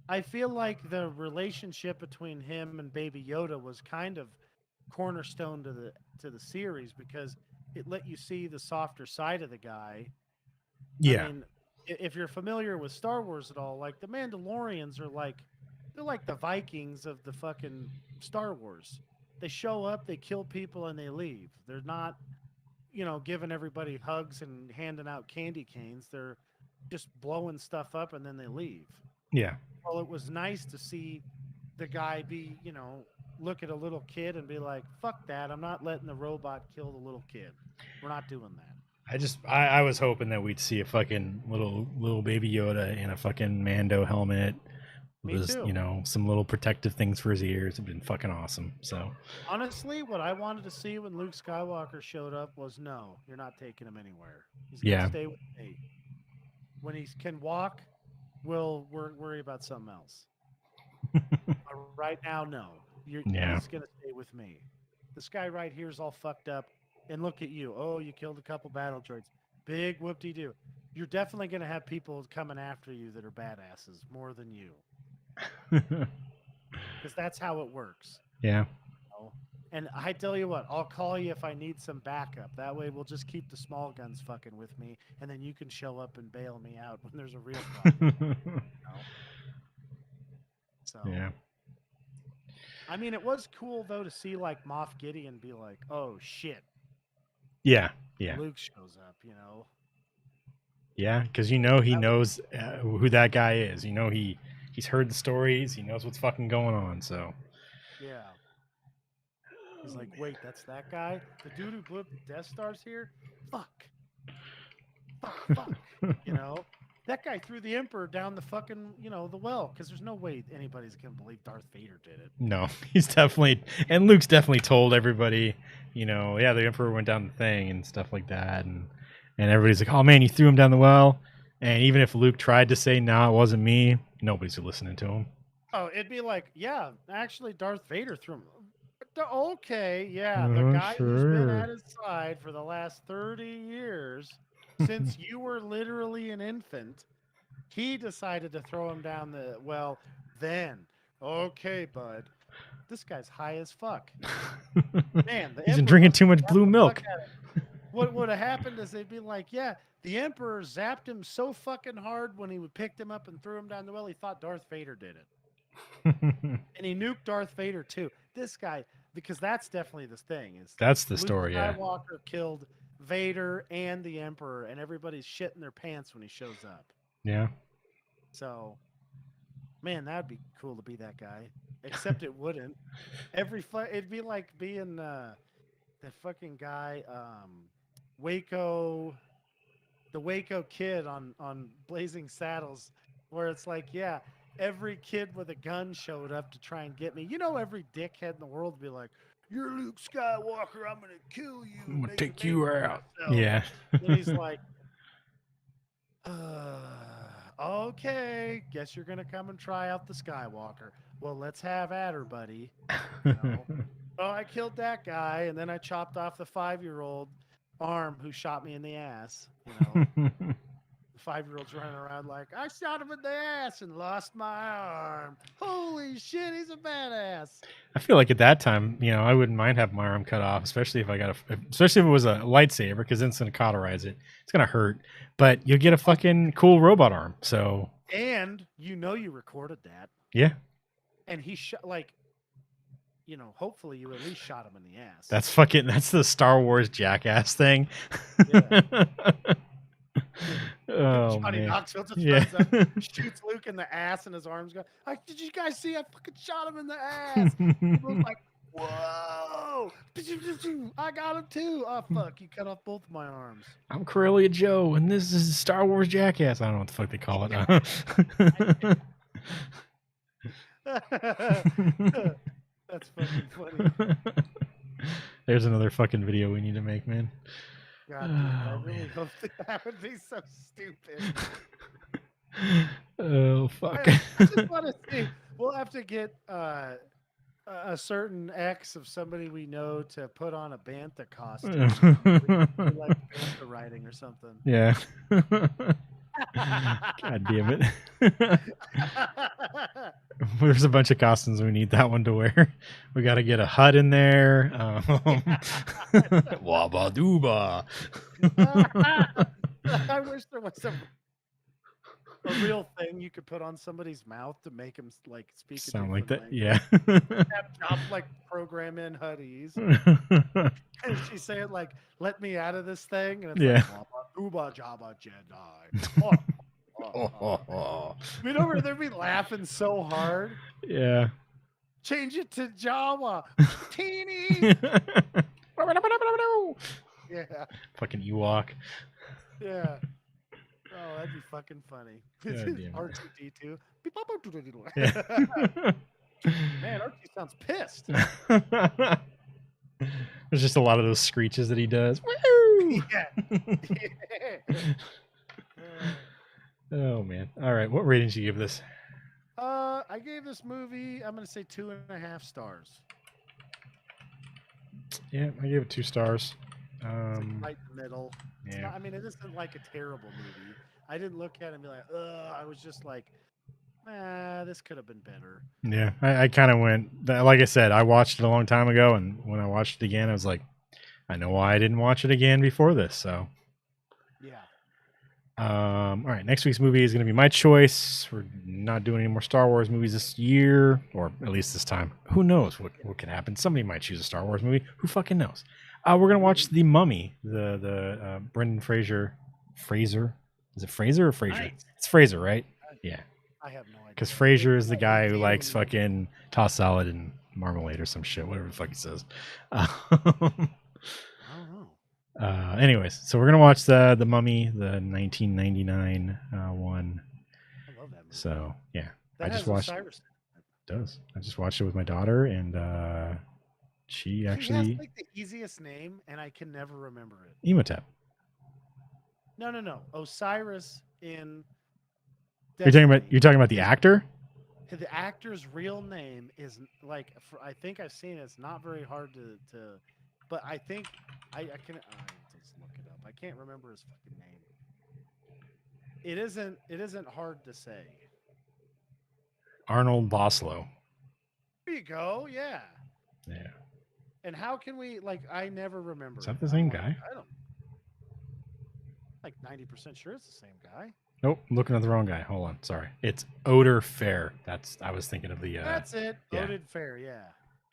I feel like the relationship between him and Baby Yoda was kind of cornerstone to the series because it let you see the softer side of the guy. I Yeah. mean, if you're familiar with Star Wars at all, like the Mandalorians are like they're like the Vikings of the fucking Star Wars. They show up, they kill people, and they leave. They're not, giving everybody hugs and handing out candy canes. They're just blowing stuff up and then they leave. Yeah. Well, it was nice to see the guy be, look at a little kid and be like, fuck that. I'm not letting the robot kill the little kid. We're not doing that. I was hoping that we'd see a fucking little baby Yoda in a fucking Mando helmet Me with too. some little protective things for his ears. It'd been fucking awesome. So Honestly, what I wanted to see when Luke Skywalker showed up was no, you're not taking him anywhere. He's going to yeah. stay with me. When he can walk, we'll worry about something else. But right now, no. Yeah. He's going to stay with me. This guy right here is all fucked up. And look at you. Oh, you killed a couple battle droids. Big whoop-de-doo. You're definitely going to have people coming after you that are badasses more than you. Because that's how it works. Yeah. And I tell you what, I'll call you if I need some backup. That way we'll just keep the small guns fucking with me, and then you can show up and bail me out when there's a real problem. So yeah. I mean, it was cool though to see like Moff Gideon be like, "Oh shit." Yeah. Luke shows up, Yeah, because he knows who that guy is. He's heard the stories. He knows what's fucking going on. So yeah. He's like, wait, that's that guy? The dude who blew up the Death Star's here? Fuck. That guy threw the Emperor down the fucking, the well, because there's no way anybody's going to believe Darth Vader did it. No, he's definitely, and Luke's definitely told everybody, yeah, the Emperor went down the thing and stuff like that. And everybody's like, oh man, you threw him down the well. And even if Luke tried to say, no, it wasn't me, nobody's listening to him. Oh, it'd be like, yeah, actually Darth Vader threw him. Okay, yeah, the guy who's been at his side for the last 30 years, since you were literally an infant, he decided to throw him down the well. Then, okay, bud, this guy's high as fuck. Man, he's been drinking too much blue milk. What would have happened is they'd be like, yeah, the Emperor zapped him so fucking hard when he picked him up and threw him down the well, he thought Darth Vader did it. And he nuked Darth Vader too. This guy, because that's definitely the thing. That's the Luke story, yeah. Skywalker killed Vader and the Emperor, and everybody's shitting their pants when he shows up. Yeah. So, man, that'd be cool to be that guy. Except it wouldn't. It'd be like being that fucking guy, Waco, the Waco kid on Blazing Saddles, where it's like, yeah, every kid with a gun showed up to try and get me. Every dickhead in the world would be like, you're Luke Skywalker, I'm going to kill you. I'm going to take you out. Myself. Yeah. And he's like, okay, guess you're going to come and try out the Skywalker. Well, let's have at her, buddy. Oh, I killed that guy, and then I chopped off the 5-year-old arm who shot me in the ass. You know, the 5-year-old's running around like, I shot him in the ass and lost my arm. Holy shit, he's a badass. I feel like at that time, you know, I wouldn't mind having my arm cut off, especially if especially if it was a lightsaber, because then it's gonna cauterize it. It's gonna hurt, but you'll get a fucking cool robot arm. So, and you recorded that. Yeah. And he shot hopefully you at least shot him in the ass. That's the Star Wars jackass thing. Yeah. Oh, Johnny man. Knoxville just Yeah. runs up, shoots Luke in the ass, and his arms go. Like, did you guys see? I fucking shot him in the ass. Luke's like, whoa! I got him too. Oh fuck! You cut off both of my arms. I'm Corellia Joe, and this is Star Wars jackass. I don't know what the fuck they call it. That's fucking funny. There's another fucking video we need to make, man. God, dude, I really hope that would be so stupid. Oh fuck! I just want to see. We'll have to get a certain X of somebody we know to put on a bantha costume, like bantha riding or something. Yeah. God damn it! There's a bunch of costumes we need that one to wear. We got to get a hut in there. Wabba dooba. I wish there was a real thing you could put on somebody's mouth to make them like speak. Sound like that? language. Yeah. Have job like program in hoodies. And she say it like, "Let me out of this thing," and it's Yeah. like, "Uba Jabba Jedi." We'd over there be laughing so hard. Yeah. Change it to Jawa. Teeny. Yeah. Fucking Ewok. Yeah. Oh, that'd be fucking funny. God damn it. R2D2. Yeah. Man, R2 sounds pissed. There's just a lot of those screeches that he does. Woo! Yeah. Oh man. All right. What rating did you give this? I gave this movie, I'm gonna say 2.5 stars. Yeah, I gave it 2 stars. It's like right in the middle. It's Yeah. not, I mean, it isn't like a terrible movie. I didn't look at it and be like, ugh. I was just like, this could have been better. Yeah, I kind of went, like I said, I watched it a long time ago, and when I watched it again, I was like, I know why I didn't watch it again before this, so. Yeah. All right, next week's movie is going to be my choice. We're not doing any more Star Wars movies this year, or at least this time. Who knows what could happen? Somebody might choose a Star Wars movie. Who fucking knows? We're going to watch The Mummy, the Brendan Fraser. Is it Fraser or Fraser? Nice. It's Fraser, right? Yeah. I have no idea. Because Fraser is the guy who likes fucking tossed salad and marmalade or some shit, whatever the fuck he says. I don't know. Anyways, so we're gonna watch the Mummy, the 1999 one. I love that movie. So yeah, That I just has watched. Osiris. It does. I just watched it with my daughter, and she He actually has like the easiest name, and I can never remember it. Emotep. No. Osiris in. You're talking Destiny. about the actor. The actor's real name is like I think I've seen it. It's not very hard to but I think I can just look it up. I can't remember his fucking name. It isn't hard to say. Arnold Boslow. There you go. Yeah. Yeah. And how can we I never remember. Is that it. the same I'm guy? I don't. Like 90% sure it's the same guy. Nope, I'm looking at the wrong guy. Hold on, sorry. It's Oder Fair. I was thinking of the. That's it. yeah. Oded Fair. Yeah.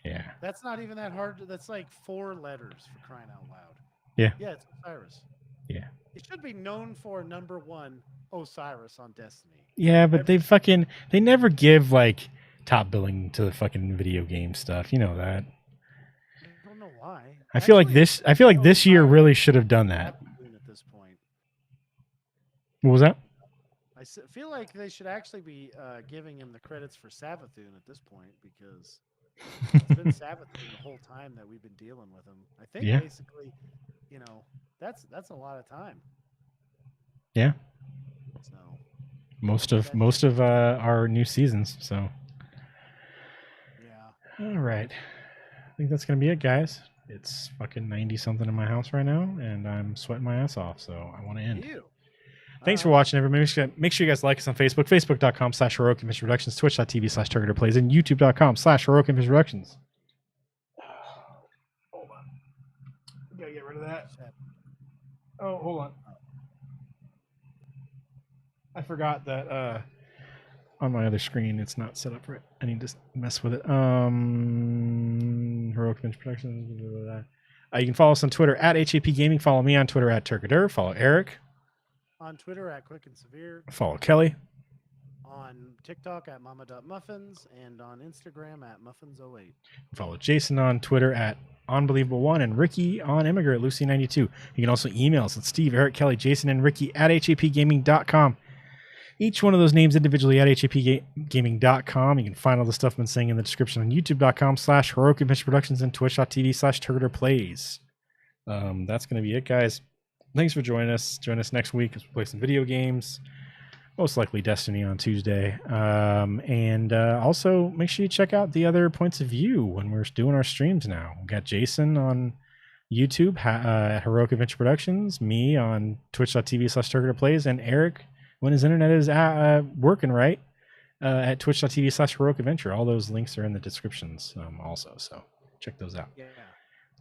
Yeah. That's not even that hard. That's like 4 letters for crying out loud. Yeah. Yeah, it's Osiris. Yeah. It should be known for number 1 Osiris on Destiny. Yeah, but they never give like top billing to the fucking video game stuff. You know that. I don't know why. I feel like this year really should have done that. At this point, What was that? I feel like they should actually be giving him the credits for Savathun at this point because it's been Savathun the whole time that we've been dealing with him. I think Yeah. basically, that's a lot of time. Yeah. So Most of our new seasons. So. yeah. All right. I think that's gonna be it, guys. It's fucking 90 something in my house right now, and I'm sweating my ass off. So I want to end. Ew. Thanks for watching, everybody. Make sure you guys like us on Facebook, facebook.com/HeroicImageProductions, twitch.tv/TurgetPlays, and youtube.com/HeroicImageProductions. Hold on. Gotta get rid of that. Oh, hold on. I forgot that on my other screen it's not set up right. I need to mess with it. Heroic Image Productions. Blah, blah, blah. You can follow us on Twitter at HAP Gaming. Follow me on Twitter at Turkadur. Follow Eric on Twitter at Quick and Severe. Follow Kelly on TikTok at mama.muffins and on Instagram at muffins08. Follow Jason on Twitter at Unbelievable1 and Ricky on Immigrant Lucy92. You can also email us at Steve, Eric, Kelly, Jason, and Ricky at hapgaming.com. Each one of those names individually at hapgaming.com. You can find all the stuff I've been saying in the description on youtube.com/Heroic Adventure Productions and twitch.tv/TurgetPlays. That's going to be it, guys. Thanks for joining us. Join us next week as we play some video games. Most likely Destiny on Tuesday. And also make sure you check out the other points of view when we're doing our streams now. We've got Jason on YouTube, Heroic Adventure Productions, me on twitch.tv/TurgetPlays, and Eric, when his internet is working right, at twitch.tv/Heroic Adventure. All those links are in the descriptions also, so check those out. Yeah.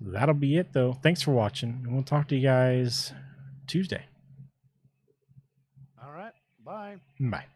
That'll be it, though. Thanks for watching, and we'll talk to you guys Tuesday. All right. Bye. Bye.